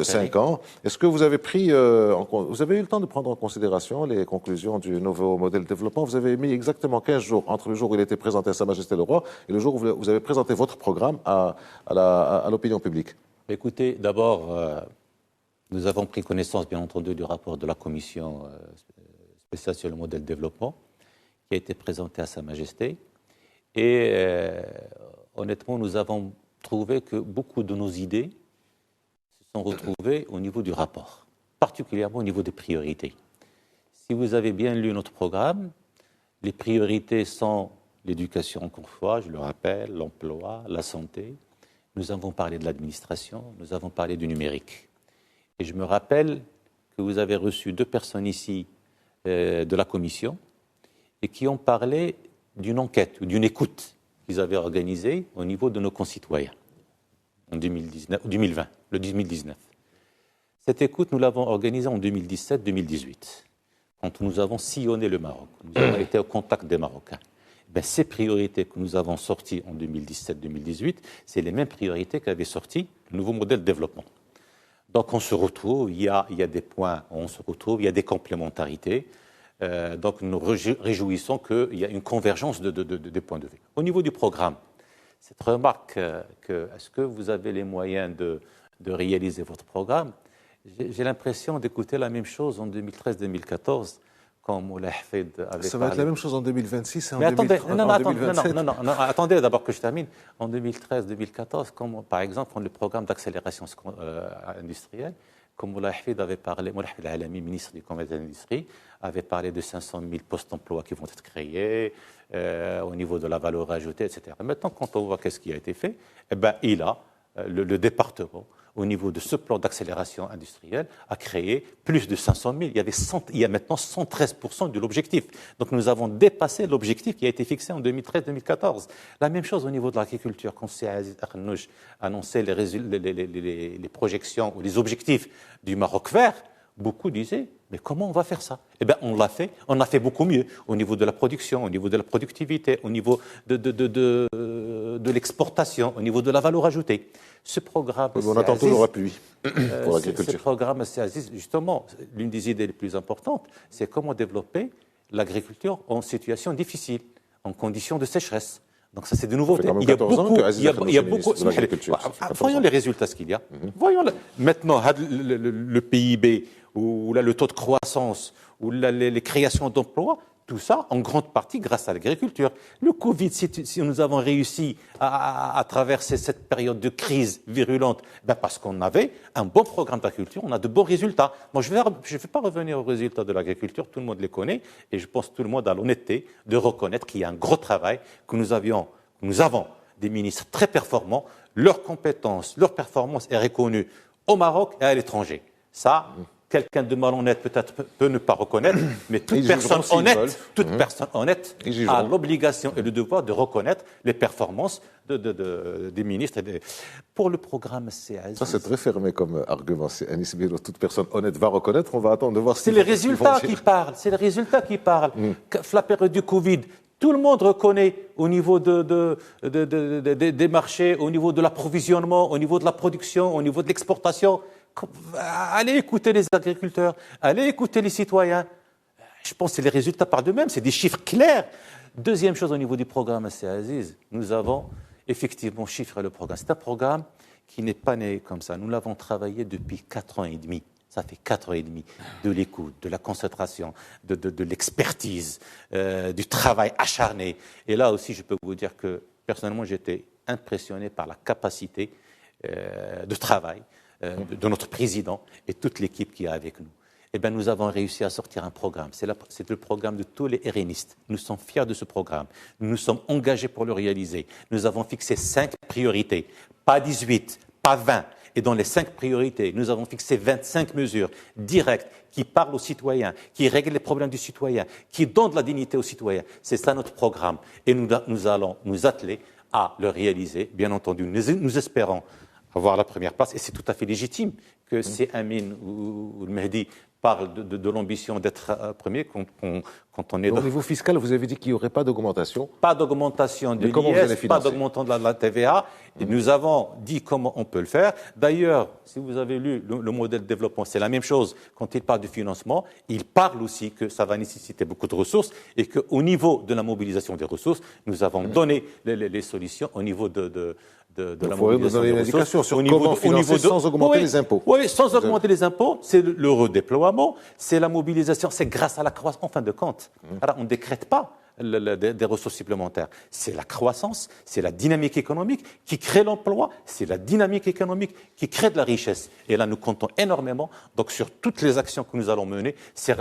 5 ans. Est-ce que vous avez vous avez eu le temps de prendre en considération les conclusions du nouveau modèle de développement? Vous avez mis exactement 15 jours entre le jour où il a été présenté à Sa Majesté le Roi et le jour où vous avez présenté votre programme à l'opinion publique. Écoutez, d'abord, nous avons pris connaissance, bien entendu, du rapport de la commission spéciale sur le modèle de développement qui a été présenté à Sa Majesté. Et honnêtement, nous avons trouvé que beaucoup de nos idées se sont retrouvées au niveau du rapport, particulièrement au niveau des priorités. Si vous avez bien lu notre programme, les priorités sont l'éducation, encore une fois, je le rappelle, l'emploi, la santé. Nous avons parlé de l'administration, nous avons parlé du numérique. Et je me rappelle que vous avez reçu 2 personnes ici de la commission et qui ont parlé d'une enquête ou d'une écoute qu'ils avaient organisée au niveau de nos concitoyens en 2020, le 2019. Cette écoute, nous l'avons organisée en 2017-2018. Quand nous avons sillonné le Maroc, nous avons été au contact des Marocains. Ces priorités que nous avons sorties en 2017-2018, c'est les mêmes priorités qu'avait sorti le nouveau modèle de développement. Donc on se retrouve, il y a des points où on se retrouve, il y a des complémentarités. Donc nous réjouissons qu'il y a une convergence des points de vue. Au niveau du programme, cette remarque est-ce que vous avez les moyens de réaliser votre programme? J'ai l'impression d'écouter la même chose en 2013-2014, quand Moulay Hafid avait parlé. Ça va être la même chose en 2026 et en 2027. Attendez d'abord que je termine. En 2013-2014, par exemple, quand le programme d'accélération industrielle, comme Moulay Hafid avait parlé, Moulay Hafid Al-Alami, ministre du Commerce et de l'Industrie, avait parlé de 500 000 postes d'emploi qui vont être créés au niveau de la valeur ajoutée, etc. Maintenant, quand on voit qu'est-ce qui a été fait, il a le département, au niveau de ce plan d'accélération industrielle, a créé plus de 500 000. Il y a maintenant 113% de l'objectif. Donc nous avons dépassé l'objectif qui a été fixé en 2013-2014. La même chose au niveau de l'agriculture. Quand c'est Aziz Akhnouch annonçait les projections ou les objectifs du Maroc vert, beaucoup disaient, mais comment on va faire ça? On l'a fait, on a fait beaucoup mieux au niveau de la production, au niveau de la productivité, au niveau de l'exportation, au niveau de la valeur ajoutée. Ce programme... On attend toujours appui pour l'agriculture. Ce programme, justement, l'une des idées les plus importantes, c'est comment développer l'agriculture en situation difficile, en conditions de sécheresse. Donc ça, c'est de nouveautés. Il y a beaucoup de l'agriculture. Voyons les résultats ce qu'il y a. Voyons maintenant le PIB, ou là, le taux de croissance, ou les créations d'emplois, tout ça en grande partie grâce à l'agriculture. Le Covid, si nous avons réussi à traverser cette période de crise virulente, parce qu'on avait un bon programme d'agriculture, on a de bons résultats. Moi, je ne vais pas revenir aux résultats de l'agriculture, tout le monde les connaît, et je pense que tout le monde a l'honnêteté de reconnaître qu'il y a un gros travail, que nous avons des ministres très performants, leurs compétences, leur performance est reconnue au Maroc et à l'étranger. Ça, quelqu'un de malhonnête peut-être peut ne pas reconnaître, mais toute personne honnête a l'obligation et le devoir de reconnaître les performances des ministres. Pour le programme CAZ. Ça, c'est très fermé comme argument. C'est Anis Biro, toute personne honnête va reconnaître. On va attendre de voir C'est les résultats qui parlent. C'est les résultats qui parlent. La période du Covid, tout le monde reconnaît au niveau des marchés, au niveau de l'approvisionnement, au niveau de la production, au niveau de l'exportation. Allez écouter les agriculteurs, allez écouter les citoyens. Je pense que les résultats parlent d'eux-mêmes, c'est des chiffres clairs. Deuxième chose au niveau du programme CAZIZ, nous avons effectivement chiffré le programme. C'est un programme qui n'est pas né comme ça. Nous l'avons travaillé depuis 4 ans et demi. Ça fait 4 ans et demi de l'écoute, de la concentration, de l'expertise, du travail acharné. Et là aussi, je peux vous dire que personnellement, j'étais impressionné par la capacité de travail de notre président et toute l'équipe qui est avec nous. Eh bien, nous avons réussi à sortir un programme. C'est le programme de tous les RNistes. Nous sommes fiers de ce programme. Nous nous sommes engagés pour le réaliser. Nous avons fixé 5 priorités, pas 18, pas 20. Et dans les 5 priorités, nous avons fixé 25 mesures directes qui parlent aux citoyens, qui règlent les problèmes du citoyen, qui donnent de la dignité aux citoyens. C'est ça notre programme. Et nous allons nous atteler à le réaliser. Bien entendu, nous espérons avoir la première place. Et c'est tout à fait légitime que si Amin ou le Mehdi parlent de l'ambition d'être premier quand on est... Au niveau fiscal, vous avez dit qu'il n'y aurait pas d'augmentation. Pas d'augmentation de l'IS, pas d'augmentation de la TVA. Et nous avons dit comment on peut le faire. D'ailleurs, si vous avez lu le modèle de développement, c'est la même chose. Quand il parle du financement, il parle aussi que ça va nécessiter beaucoup de ressources et qu'au niveau de la mobilisation des ressources, nous avons donné les solutions au niveau de la mobilisation des ressources. Sur comment financer sans augmenter les impôts. Oui, sans augmenter les impôts, c'est le redéploiement, c'est la mobilisation, c'est grâce à la croissance, en fin de compte. Alors, on ne décrète pas des ressources supplémentaires. C'est la croissance, c'est la dynamique économique qui crée l'emploi, c'est la dynamique économique qui crée de la richesse. Et là, nous comptons énormément donc, sur toutes les actions que nous allons mener,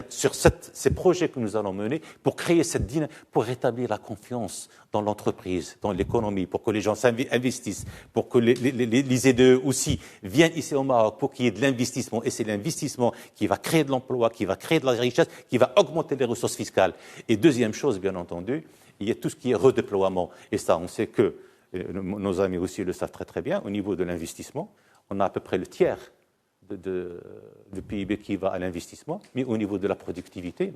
sur ces projets que nous allons mener pour créer cette dynamique, pour rétablir la confiance dans l'entreprise, dans l'économie, pour que les gens investissent, pour que les EDE aussi viennent ici au Maroc, pour qu'il y ait de l'investissement. Et c'est l'investissement qui va créer de l'emploi, qui va créer de la richesse, qui va augmenter les ressources fiscales. Et deuxième chose, bien entendu, il y a tout ce qui est redéploiement. Et ça, on sait que, nos amis aussi le savent très très bien, au niveau de l'investissement, on a à peu près le tiers du PIB qui va à l'investissement, mais au niveau de la productivité,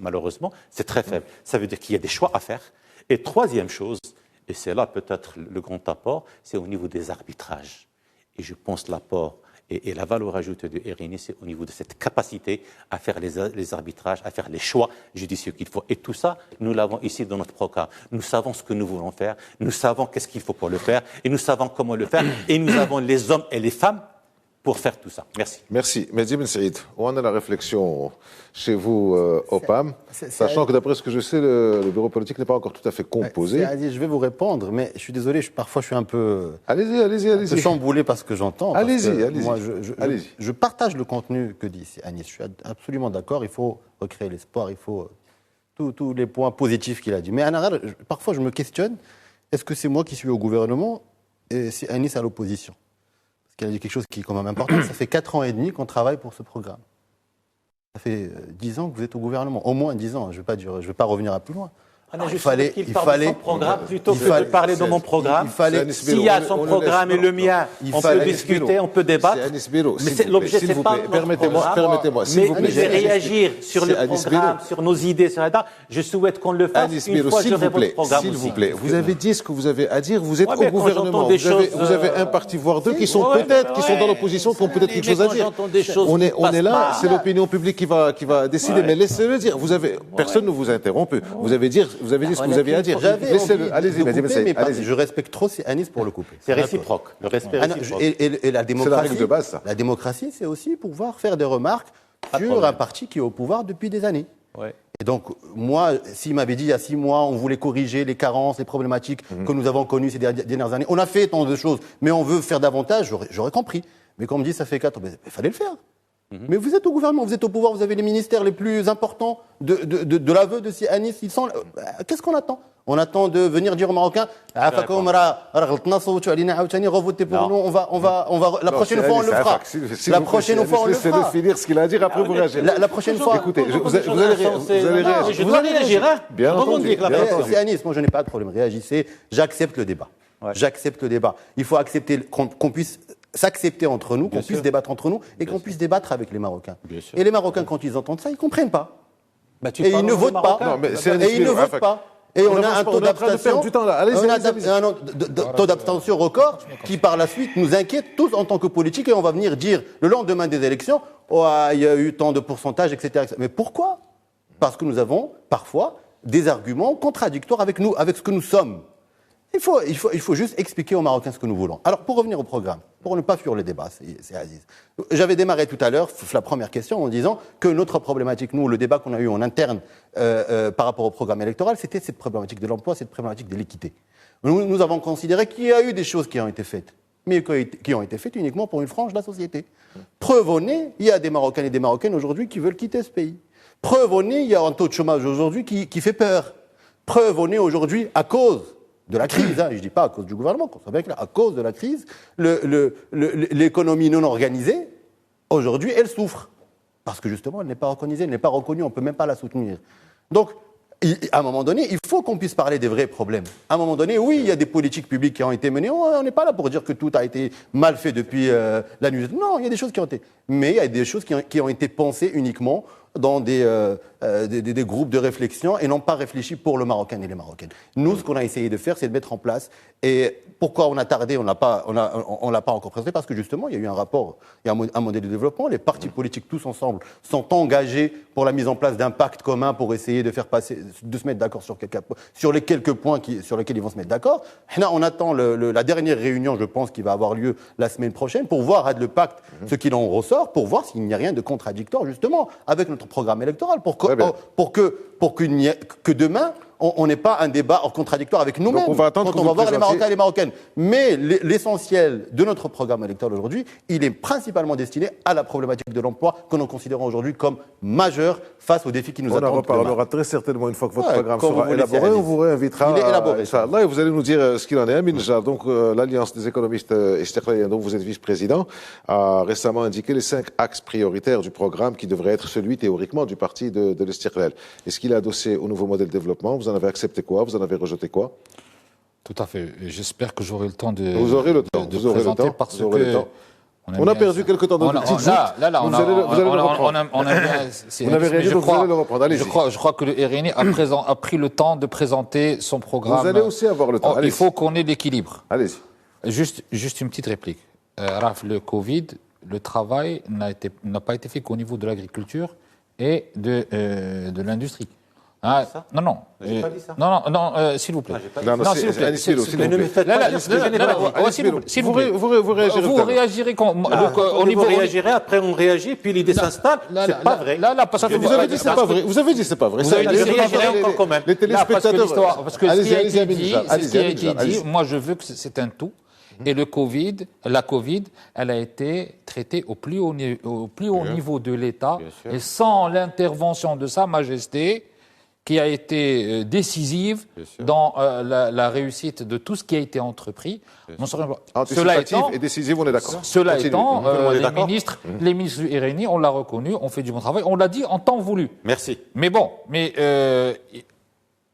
malheureusement, c'est très faible. Ça veut dire qu'il y a des choix à faire. Et troisième chose, et c'est là peut-être le grand apport, c'est au niveau des arbitrages. Et je pense l'apport et la valeur ajoutée de RNI, c'est au niveau de cette capacité à faire les arbitrages, à faire les choix judicieux qu'il faut. Et tout ça, nous l'avons ici dans notre programme. Nous savons ce que nous voulons faire, nous savons qu'est-ce qu'il faut pour le faire, et nous savons comment le faire, et nous avons les hommes et les femmes pour faire tout ça. Merci. Merci. Mehdi Ben Saïd, où en est la réflexion chez vous au PAM, sachant que d'après ce que je sais, le bureau politique n'est pas encore tout à fait composé. Je vais vous répondre, mais je suis désolé, parfois je suis un peu... Allez-y. chamboulé par ce que j'entends. Allez-y. Moi, je partage le contenu que dit Anis. Je suis absolument d'accord, il faut recréer l'espoir, il faut tous les points positifs qu'il a dit. Mais en arabe, parfois je me questionne, est-ce que c'est moi qui suis au gouvernement et c'est Anis à l'opposition ? Parce qu'il a dit quelque chose qui est quand même important. Ça fait 4 ans et demi qu'on travaille pour ce programme. Ça fait 10 ans que vous êtes au gouvernement. Au moins 10 ans. Je ne vais pas revenir à plus loin. Il fallait son programme plutôt que de parler de mon programme. S'il y a son programme et le mien, on peut discuter, on peut débattre. Mais l'objet, c'est pas permettez-moi, s'il vous plaît. Mais je vais réagir sur le programme, sur nos idées, sur la date. Je souhaite qu'on le fasse une fois que j'aurai votre programme. S'il vous plaît, vous avez dit ce que vous avez à dire. Vous êtes au gouvernement. Vous avez un parti, voire deux, qui sont dans l'opposition, qui ont peut-être quelque chose à dire. On est là, c'est l'opinion publique qui va décider. Mais laissez-le dire. Personne ne vous interrompt. Vous avez dit ce que vous aviez à dire. Laissez-le. Allez-y, allez-y. Je respecte trop Anis pour le couper. C'est réciproque. Le respect réciproque. Et la démocratie, c'est la règle de base, ça. La démocratie, c'est aussi pouvoir faire des remarques sur un parti qui est au pouvoir depuis des années. Ouais. Et donc, moi, s'il m'avait dit il y a 6 mois, on voulait corriger les carences, les problématiques que nous avons connues ces dernières années, on a fait tant de choses, mais on veut faire davantage, j'aurais compris. Mais quand on me dit ça fait 4 ans, il fallait le faire. Mais vous êtes au gouvernement, vous êtes au pouvoir, vous avez les ministères les plus importants de l'aveu de Anis. Qu'est-ce qu'on attend? On attend de venir dire aux Marocains, revotez pour nous, on va, la prochaine fois on le fera. La prochaine fois on le fera. Laissez-le finir ce qu'il a à dire, après vous réagirez. La prochaine fois. Écoutez, vous allez réagir. Je dois réagir, hein. Bien entendu. C'est Anis, moi je n'ai pas de problème, réagissez, j'accepte le débat. J'accepte le débat. Il faut accepter qu'on puisse s'accepter entre nous, qu'on puisse débattre entre nous et qu'on puisse débattre avec les Marocains. Et les Marocains, quand ils entendent ça, ils ne comprennent pas. Et ils ne votent pas. Et ils ne votent pas. Et on a un taux d'abstention, taux d'abstention record qui par la suite nous inquiète tous en tant que politiques et on va venir dire le lendemain des élections, oh, il y a eu tant de pourcentage, etc. Mais pourquoi? Parce que nous avons parfois des arguments contradictoires avec nous, avec ce que nous sommes. Il faut juste expliquer aux Marocains ce que nous voulons. Alors, pour revenir au programme, pour ne pas fuir le débat, c'est Aziz. J'avais démarré tout à l'heure la première question en disant que notre problématique, nous, le débat qu'on a eu en interne par rapport au programme électoral, c'était cette problématique de l'emploi, cette problématique de l'équité. Nous avons considéré qu'il y a eu des choses qui ont été faites, mais qui ont été faites uniquement pour une frange de la société. Preuve au nez, il y a des Marocains et des Marocaines aujourd'hui qui veulent quitter ce pays. Preuve au nez, il y a un taux de chômage aujourd'hui qui fait peur. Preuve au nez aujourd'hui, à cause de la crise, je ne dis pas à cause du gouvernement, qu'on soit bien clair, à cause de la crise, l'économie non organisée, aujourd'hui, elle souffre. Parce que justement, elle n'est pas organisée, elle n'est pas reconnue, on ne peut même pas la soutenir. Donc, à un moment donné, il faut qu'on puisse parler des vrais problèmes. À un moment donné, oui, il y a des politiques publiques qui ont été menées, on n'est pas là pour dire que tout a été mal fait depuis la nuit. Non, il y a des choses qui ont été... Mais il y a des choses qui ont été pensées uniquement dans des groupes de réflexion et non pas réfléchis pour le Marocain et les Marocaines. Nous, ce qu'on a essayé de faire, c'est de mettre en place. Et pourquoi on a tardé, on l'a pas encore présenté, parce que justement, il y a eu un rapport, il y a un modèle de développement. Les partis politiques, tous ensemble, sont engagés pour la mise en place d'un pacte commun pour essayer de se mettre d'accord sur les quelques points sur lesquels ils vont se mettre d'accord. On attend la dernière réunion, je pense, qui va avoir lieu la semaine prochaine, pour voir le pacte, ce qu'il en ressort, pour voir s'il n'y a rien de contradictoire, justement, avec notre programme électoral, pour que demain, on n'ait pas un débat contradictoire avec nous-mêmes quand on va voir les Marocains et les Marocaines. Mais l'essentiel de notre programme électoral aujourd'hui, il est principalement destiné à la problématique de l'emploi que nous considérons aujourd'hui comme majeure face aux défis qui nous attendent. On en reparlera très certainement une fois que votre programme sera élaboré. On vous réinvitera. Il est élaboré. Et vous allez nous dire ce qu'il en est. Amin Nejjar, donc l'Alliance des économistes Istiqlaliyen, dont vous êtes vice-président, a récemment indiqué les 5 axes prioritaires du programme qui devrait être celui théoriquement du parti de l'Istiqlal. Est-ce qu'il est adossé au nouveau modèle de développement? Vous en avez accepté quoi? Vous en avez rejeté quoi? Tout à fait. J'espère que j'aurai le temps de Vous aurez le temps. Vous aurez le temps. Parce que on a perdu quelques temps dans le petit joute. Vous allez le reprendre. Vous n'avez réagi, donc vous allez le reprendre. Allez-y. Je crois que le RNI a pris le temps de présenter son programme. Vous allez aussi avoir le temps. Il faut qu'on ait l'équilibre. Allez-y. Juste une petite réplique. Raph, le Covid, le travail n'a pas été fait qu'au niveau de l'agriculture et de l'industrie. Non. J'ai pas dit ça. Non, s'il vous plaît. S'il vous plaît. S'il vous plaît. Vous réagirez. Vous réagirez quand au niveau réagirez, après on réagit, puis l'idée s'installe. C'est pas vrai. Parce que vous avez dit c'est pas vrai. Vous avez dit c'est pas vrai. Vous réagirez encore quand même. Les téléspectateurs. Parce que ce qui a été dit, moi je veux que c'est un tout. Et la Covid, elle a été traitée au plus haut niveau de l'État, et sans l'intervention de Sa Majesté, qui a été décisive dans la réussite de tout ce qui a été entrepris. Anticipatif et décisif, on est d'accord. Cela étant, les ministres du RNI, on l'a reconnu, on fait du bon travail, on l'a dit en temps voulu. Merci. Mais bon, le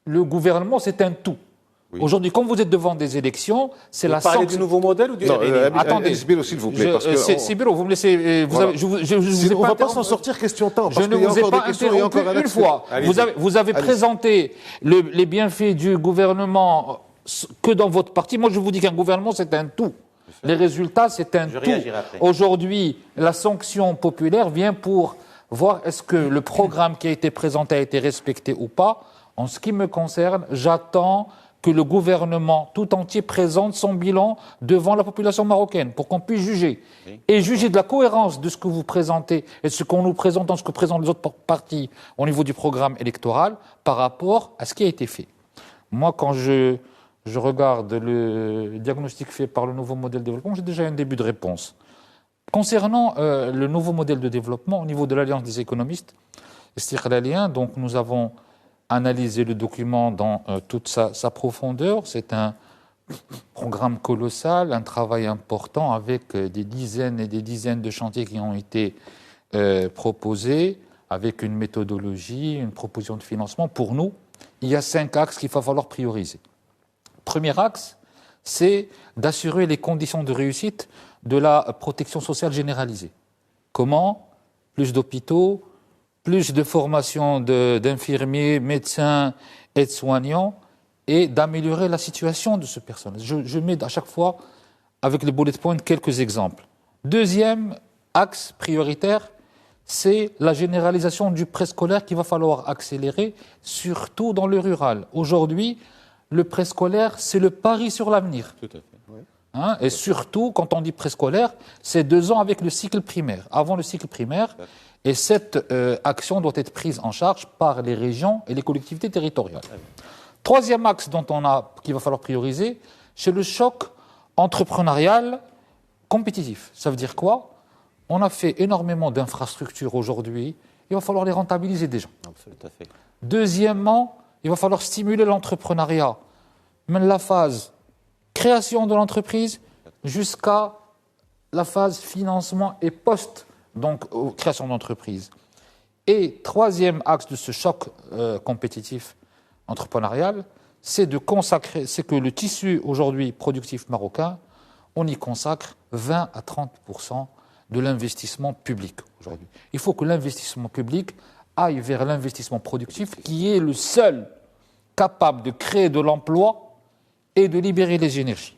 gouvernement, c'est un tout. Oui. Aujourd'hui, quand vous êtes devant des élections, c'est la sanction. Vous parlez du nouveau modèle ou du RNI? Attendez. Sibiro, s'il vous plaît. Sibiro, vous me laissez... on ne va pas s'en sortir question temps. Je ne vous ai pas interrompu une fois. Vous avez présenté les bienfaits du gouvernement que dans votre parti. Moi, je vous dis qu'un gouvernement, c'est un tout. Les résultats, c'est un tout. Aujourd'hui, la sanction populaire vient pour voir est-ce que le programme qui a été présenté a été respecté ou pas. En ce qui me concerne, j'attends que le gouvernement tout entier présente son bilan devant la population marocaine pour qu'on puisse juger. Et juger de la cohérence de ce que vous présentez et de ce qu'on nous présente dans ce que présentent les autres partis au niveau du programme électoral par rapport à ce qui a été fait. Moi, quand je regarde le diagnostic fait par le nouveau modèle de développement, j'ai déjà un début de réponse. Concernant le nouveau modèle de développement, au niveau de l'Alliance des économistes, Istiqlalien, donc nous avons analysé le document dans toute sa profondeur. C'est un programme colossal, un travail important avec des dizaines et des dizaines de chantiers qui ont été proposés, avec une méthodologie, une proposition de financement. Pour nous, il y a 5 axes qu'il va falloir prioriser. Premier axe, c'est d'assurer les conditions de réussite de la protection sociale généralisée. Comment ? Plus d'hôpitaux, plus de formation d'infirmiers, médecins, aides-soignants, et d'améliorer la situation de ce personnel. Je mets à chaque fois, avec les bullet points, quelques exemples. Deuxième axe prioritaire, c'est la généralisation du préscolaire qu'il va falloir accélérer, surtout dans le rural. Aujourd'hui, le préscolaire, c'est le pari sur l'avenir. Tout à fait. Oui. Et surtout, quand on dit préscolaire, c'est 2 ans avec le cycle primaire, avant le cycle primaire. Et cette action doit être prise en charge par les régions et les collectivités territoriales. Troisième axe qu'il va falloir prioriser, c'est le choc entrepreneurial compétitif. Ça veut dire quoi ? On a fait énormément d'infrastructures aujourd'hui, il va falloir les rentabiliser déjà. Absolument. Tout à fait. Deuxièmement, il va falloir stimuler l'entrepreneuriat, même la phase création de l'entreprise jusqu'à la phase financement et donc création d'entreprise. Et troisième axe de ce choc compétitif entrepreneurial, c'est que le tissu aujourd'hui productif marocain, on y consacre 20 à 30% de l'investissement public aujourd'hui. Il faut que l'investissement public aille vers l'investissement productif qui est le seul capable de créer de l'emploi et de libérer les énergies.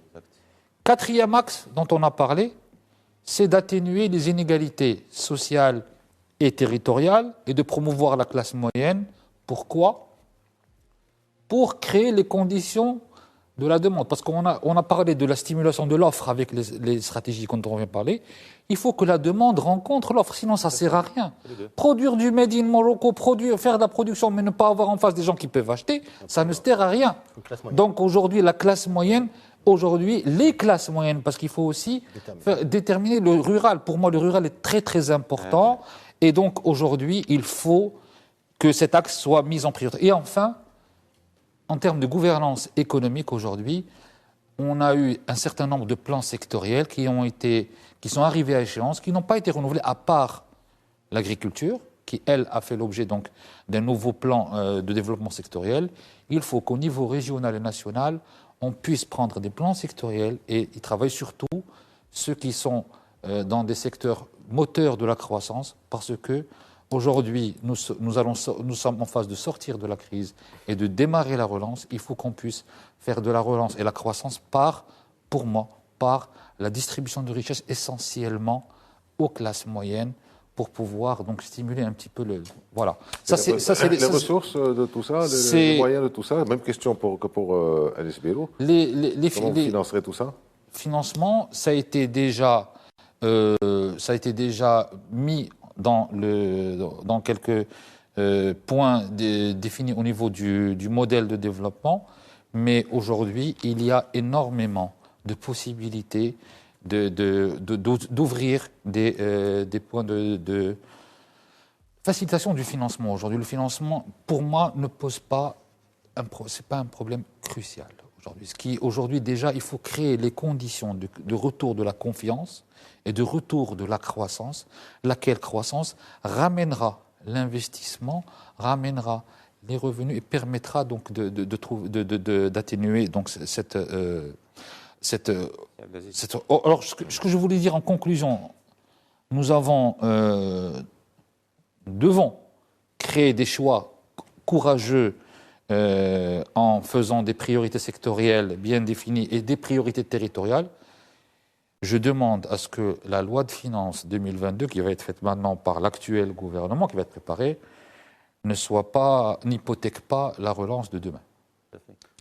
Quatrième axe dont on a parlé, c'est d'atténuer les inégalités sociales et territoriales et de promouvoir la classe moyenne. Pourquoi ? Pour créer les conditions de la demande. Parce qu'on a parlé de la stimulation de l'offre avec les stratégies dont on vient de parler. Il faut que la demande rencontre l'offre, sinon ça ne sert à rien. Produire du Made in Morocco, faire de la production, mais ne pas avoir en face des gens qui peuvent acheter, ça ne sert à rien. Donc aujourd'hui, la classe moyenne, les classes moyennes, parce qu'il faut aussi déterminer le rural. Pour moi, le rural est très très important. Et donc aujourd'hui, il faut que cet axe soit mis en priorité. Et enfin, en termes de gouvernance économique aujourd'hui, on a eu un certain nombre de plans sectoriels qui sont arrivés à échéance, qui n'ont pas été renouvelés, à part l'agriculture, qui, elle, a fait l'objet donc d'un nouveau plan de développement sectoriel. Il faut qu'au niveau régional et national, on puisse prendre des plans sectoriels et y travailler surtout ceux qui sont dans des secteurs moteurs de la croissance, parce que aujourd'hui, nous sommes en phase de sortir de la crise et de démarrer la relance. Il faut qu'on puisse faire de la relance et la croissance pour moi, par la distribution de richesses essentiellement aux classes moyennes pour pouvoir donc stimuler un petit peu le... Voilà. Les ressources de tout ça, les moyens de tout ça, même question pour Anis Birou. Comment vous financerez tout ça ? Financement, ça a été déjà mis dans quelques points définis au niveau du modèle de développement, mais aujourd'hui, il y a énormément de possibilités d'ouvrir des points de facilitation du financement. Aujourd'hui, le financement, pour moi, ne pose pas c'est pas un problème crucial aujourd'hui. Aujourd'hui, déjà, il faut créer les conditions de retour de la confiance et de retour de la croissance, laquelle croissance ramènera l'investissement, ramènera les revenus et permettra donc d'atténuer donc cette. Alors, ce que je voulais dire en conclusion, nous devons créer des choix courageux en faisant des priorités sectorielles bien définies et des priorités territoriales. Je demande à ce que la loi de finances 2022, qui va être faite maintenant par l'actuel gouvernement, qui va être préparée, n'hypothèque pas la relance de demain.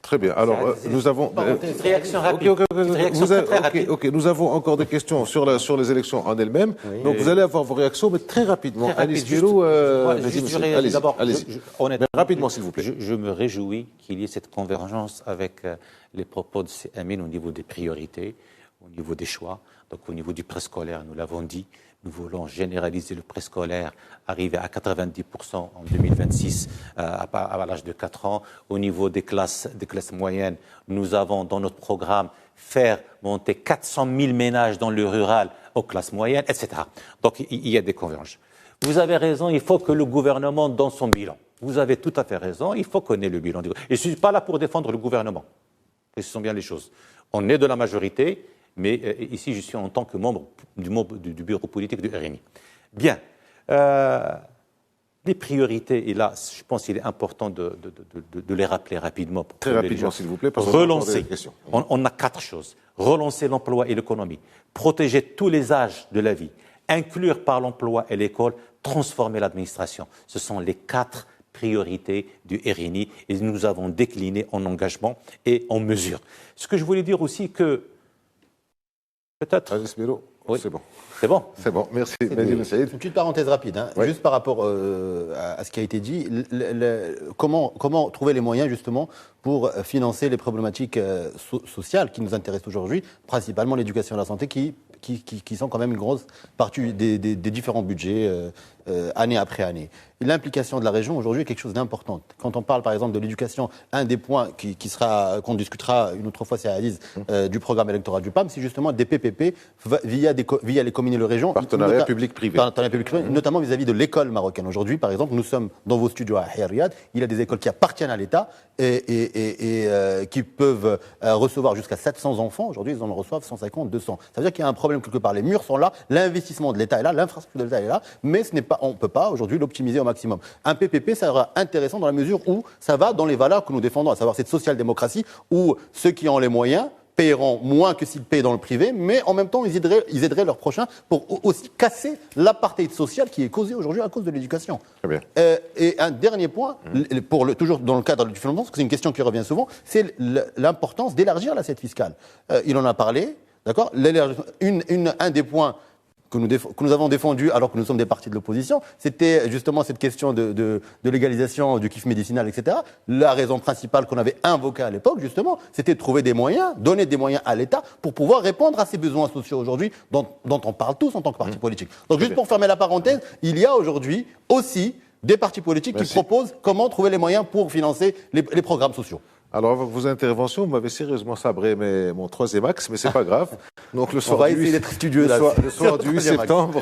Très bien. Alors, nous avons... Petite réaction rapide. Ok, nous avons encore des questions sur les élections en elles-mêmes. Oui, donc, vous allez avoir vos réactions, mais très rapidement. Alice Bello, allez-y. Rapidement, s'il vous plaît. Je me réjouis qu'il y ait cette convergence avec les propos de Amin au niveau des priorités, au niveau des choix. Donc, au niveau du préscolaire, nous l'avons dit, nous voulons généraliser le préscolaire, arriver à 90% en 2026 à l'âge de 4 ans. Au niveau des classes moyennes, nous avons dans notre programme faire monter 400 000 ménages dans le rural aux classes moyennes, etc. Donc il y a des convergences. Vous avez raison, il faut que le gouvernement donne son bilan. Vous avez tout à fait raison, il faut connaître le bilan. Et je ne suis pas là pour défendre le gouvernement. Précisons bien les choses. On est de la majorité, mais ici, je suis en tant que membre du bureau politique du RMI. Bien. Les priorités, et là, je pense qu'il est important de les rappeler rapidement. Très rapidement, s'il vous plaît. Relancer. On a 4 choses. Relancer l'emploi et l'économie. Protéger tous les âges de la vie. Inclure par l'emploi et l'école. Transformer l'administration. Ce sont les 4 priorités du RNI et nous avons décliné en engagement et en mesure. Ce que je voulais dire aussi que peut-être... Alice Bello, oui. C'est bon. C'est bon. C'est bon, merci. Une petite parenthèse rapide, hein. Oui. Juste par rapport à ce qui a été dit. Comment trouver les moyens justement pour financer les problématiques sociales qui nous intéressent aujourd'hui, principalement l'éducation et la santé qui sont quand même une grosse partie des différents budgets année après année. L'implication de la région aujourd'hui est quelque chose d'important. Quand on parle par exemple de l'éducation, un des points qu'on discutera une autre fois, c'est Aziz, du programme électoral du PAM, c'est justement des PPP via les communes et les régions. Partenariat public-privé. Notamment vis-à-vis de l'école marocaine. Aujourd'hui, par exemple, nous sommes dans vos studios à Riyad, il y a des écoles qui appartiennent à l'État et qui peuvent recevoir jusqu'à 700 enfants. Aujourd'hui, ils en reçoivent 150, 200. Ça veut dire qu'il y a un problème quelque part. Les murs sont là, l'investissement de l'État est là, l'infrastructure de l'État est là, mais on ne peut pas aujourd'hui l'optimiser au maximum. Un PPP, ça sera intéressant dans la mesure où ça va dans les valeurs que nous défendons, à savoir cette social-démocratie où ceux qui ont les moyens paieront moins que s'ils paient dans le privé, mais en même temps, ils aideraient leurs prochains pour aussi casser l'apartheid social qui est causé aujourd'hui à cause de l'éducation. Très bien. Et un dernier point, toujours dans le cadre du financement, parce que c'est une question qui revient souvent, c'est l'importance d'élargir l'assiette fiscale. Il en a parlé, d'accord ? Un des points que nous avons défendu alors que nous sommes des partis de l'opposition, c'était justement cette question de légalisation du kiff médicinal, etc. La raison principale qu'on avait invoquée à l'époque, justement, c'était de trouver des moyens, donner des moyens à l'État pour pouvoir répondre à ces besoins sociaux aujourd'hui dont on parle tous en tant que parti politique. Donc juste pour fermer la parenthèse, il y a aujourd'hui aussi des partis politiques qui proposent comment trouver les moyens pour financer les programmes sociaux. Alors, avec vos interventions, vous m'avez sérieusement sabré mon 3e axe, mais c'est pas grave. Donc, le soir du 8 septembre,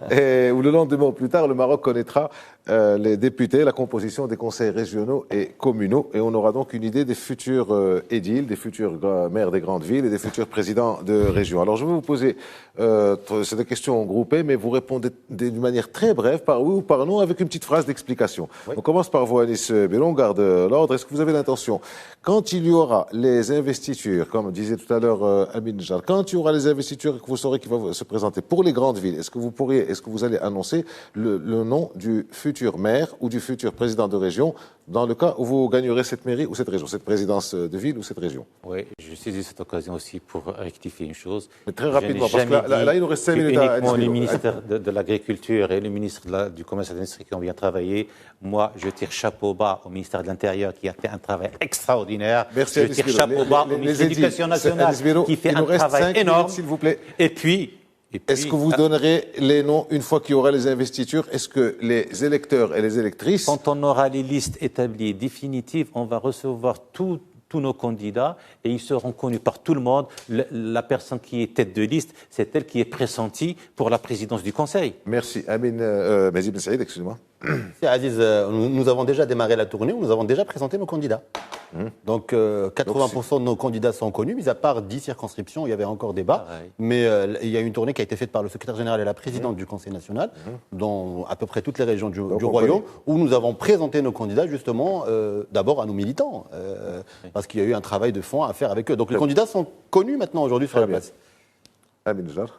ou le lendemain ou plus tard, le Maroc connaîtra les députés, la composition des conseils régionaux et communaux, et on aura donc une idée des futurs édiles, des futurs maires des grandes villes et des futurs présidents de régions. Alors, je vais vous poser c'est des questions groupées, mais vous répondez d'une manière très brève, par oui ou par non, avec une petite phrase d'explication. Oui. On commence par vous, Alice Bello, on garde l'ordre. Est-ce que vous avez l'intention, quand il y aura les investitures, comme disait tout à l'heure Amin Jar, quand il y aura les investitures que vous saurez qui vont se présenter pour les grandes villes, est-ce que vous allez annoncer le nom du futur maire ou du futur président de région dans le cas où vous gagnerez cette mairie ou cette région, cette présidence de ville ou cette région? Oui, je saisis cette occasion aussi pour rectifier une chose. Mais très rapidement, parce que là, il nous reste 5 minutes à uniquement le ministre de l'Agriculture et le ministre du Commerce et de l'Industrie qui ont bien travaillé. Moi, je tire chapeau bas au ministère de l'Intérieur qui a fait un travail extraordinaire. Merci, je tire chapeau bas au ministre de l'Éducation nationale qui fait un travail énorme. S'il vous plaît. Et puis, est-ce que vous donnerez les noms une fois qu'il y aura les investitures? Est-ce que les électeurs et les électrices... Quand on aura les listes établies définitives, on va recevoir tous nos candidats et ils seront connus par tout le monde. La personne qui est tête de liste, c'est elle qui est pressentie pour la présidence du Conseil. Merci. Amin Mazid Ben Saïd, excusez-moi. Aziz, nous avons déjà démarré la tournée, nous avons déjà présenté nos candidats. Donc 80% de nos candidats sont connus, mis à part 10 circonscriptions où il y avait encore débat. Mais il y a une tournée qui a été faite par le secrétaire général et la présidente du Conseil national, dans à peu près toutes les régions du Royaume, où nous avons présenté nos candidats justement d'abord à nos militants, parce qu'il y a eu un travail de fond à faire avec eux. Donc les candidats sont connus maintenant aujourd'hui sur la place.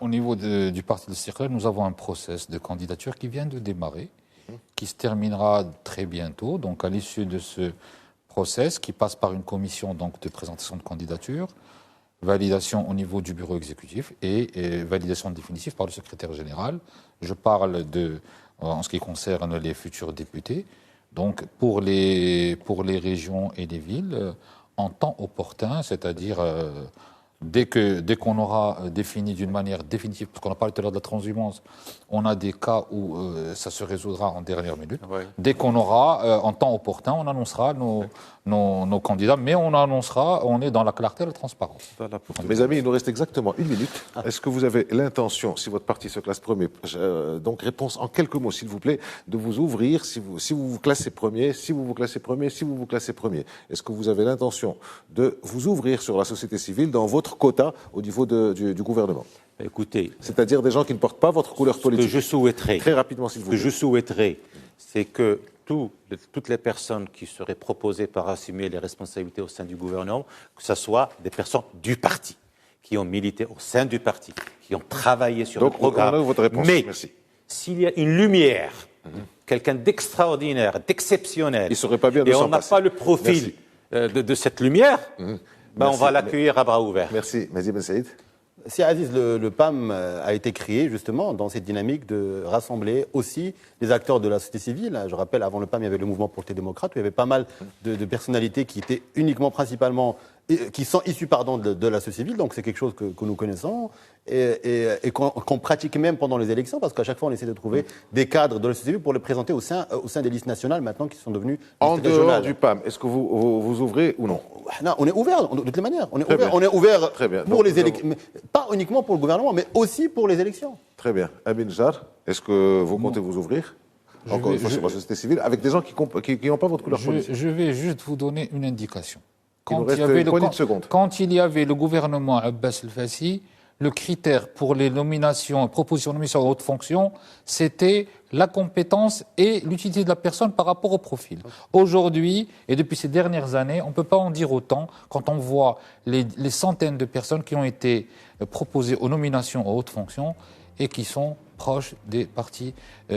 Au niveau du parti de Sirkel, nous avons un process de candidature qui vient de démarrer, qui se terminera très bientôt. Donc à l'issue de ce process qui passe par une commission donc, de présentation de candidature, validation au niveau du bureau exécutif et validation définitive par le secrétaire général. Je parle en ce qui concerne les futurs députés. Donc pour les régions et les villes, en temps opportun, c'est-à-dire dès qu'on aura défini d'une manière définitive, parce qu'on a parlé tout à l'heure de la transhumance, on a des cas où ça se résoudra en dernière minute. Oui. Dès qu'on aura, en temps opportun, on annoncera nos candidats, mais on est dans la clarté et la transparence. Mes amis, il nous reste exactement 1 minute. Est-ce que vous avez l'intention, si votre parti se classe premier, donc réponse en quelques mots, s'il vous plaît, de vous ouvrir si vous vous classez premier, si vous vous classez premier, si vous vous classez premier? Est-ce que vous avez l'intention de vous ouvrir sur la société civile dans votre quota au niveau du gouvernement? Écoutez, c'est-à-dire des gens qui ne portent pas votre couleur politique. Ce que je souhaiterais, très rapidement, s'il vous plaît. Ce que je souhaiterais, c'est que toutes les personnes qui seraient proposées par assumer les responsabilités au sein du gouvernement, que ce soit des personnes du parti, qui ont milité au sein du parti, qui ont travaillé sur le programme. Donc, on a votre réponse. Mais merci. S'il y a une lumière, quelqu'un d'extraordinaire, d'exceptionnel, il serait pas bien de et on n'a pas le profil de cette lumière, on va l'accueillir à bras ouverts. Merci. Mehdi Ben Saïd. Si Aziz, le PAM a été créé justement dans cette dynamique de rassembler aussi les acteurs de la société civile. Je rappelle, avant le PAM, il y avait le mouvement Porté démocrate, où il y avait pas mal de personnalités qui étaient principalement qui sont issus de la société civile, donc c'est quelque chose que nous connaissons et qu'on pratique même pendant les élections, parce qu'à chaque fois on essaie de trouver des cadres de la société civile pour les présenter au sein des listes nationales maintenant qui sont devenues en dehors du PAM. Est-ce que vous ouvrez ou non? Non, on est ouvert de toutes les manières. On est ouvert pour les élections, pas uniquement pour le gouvernement, mais aussi pour les élections. Très bien. Amin Jar, est-ce que vous comptez vous ouvrir encore une fois sur la société civile avec des gens qui n'ont pas votre couleur politique? Je vais juste vous donner une indication. Quand il y avait le gouvernement Abbas El-Fassi, le critère pour les propositions de nomination à haute fonction, c'était la compétence et l'utilité de la personne par rapport au profil. Aujourd'hui, et depuis ces dernières années, on ne peut pas en dire autant quand on voit les centaines de personnes qui ont été proposées aux nominations à haute fonction et qui sont proches des partis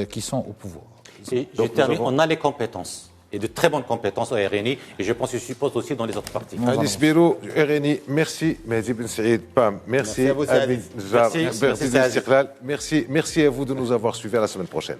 qui sont au pouvoir. Et je termine, on a les compétences. Et de très bonnes compétences au RNI, et je pense que je suppose aussi dans les autres partis. Anis Birou, RNI, merci. Mehdi Ben Saïd, PAM, merci. Merci à vous, Amin Jar, merci à vous de nous avoir suivis. À la semaine prochaine.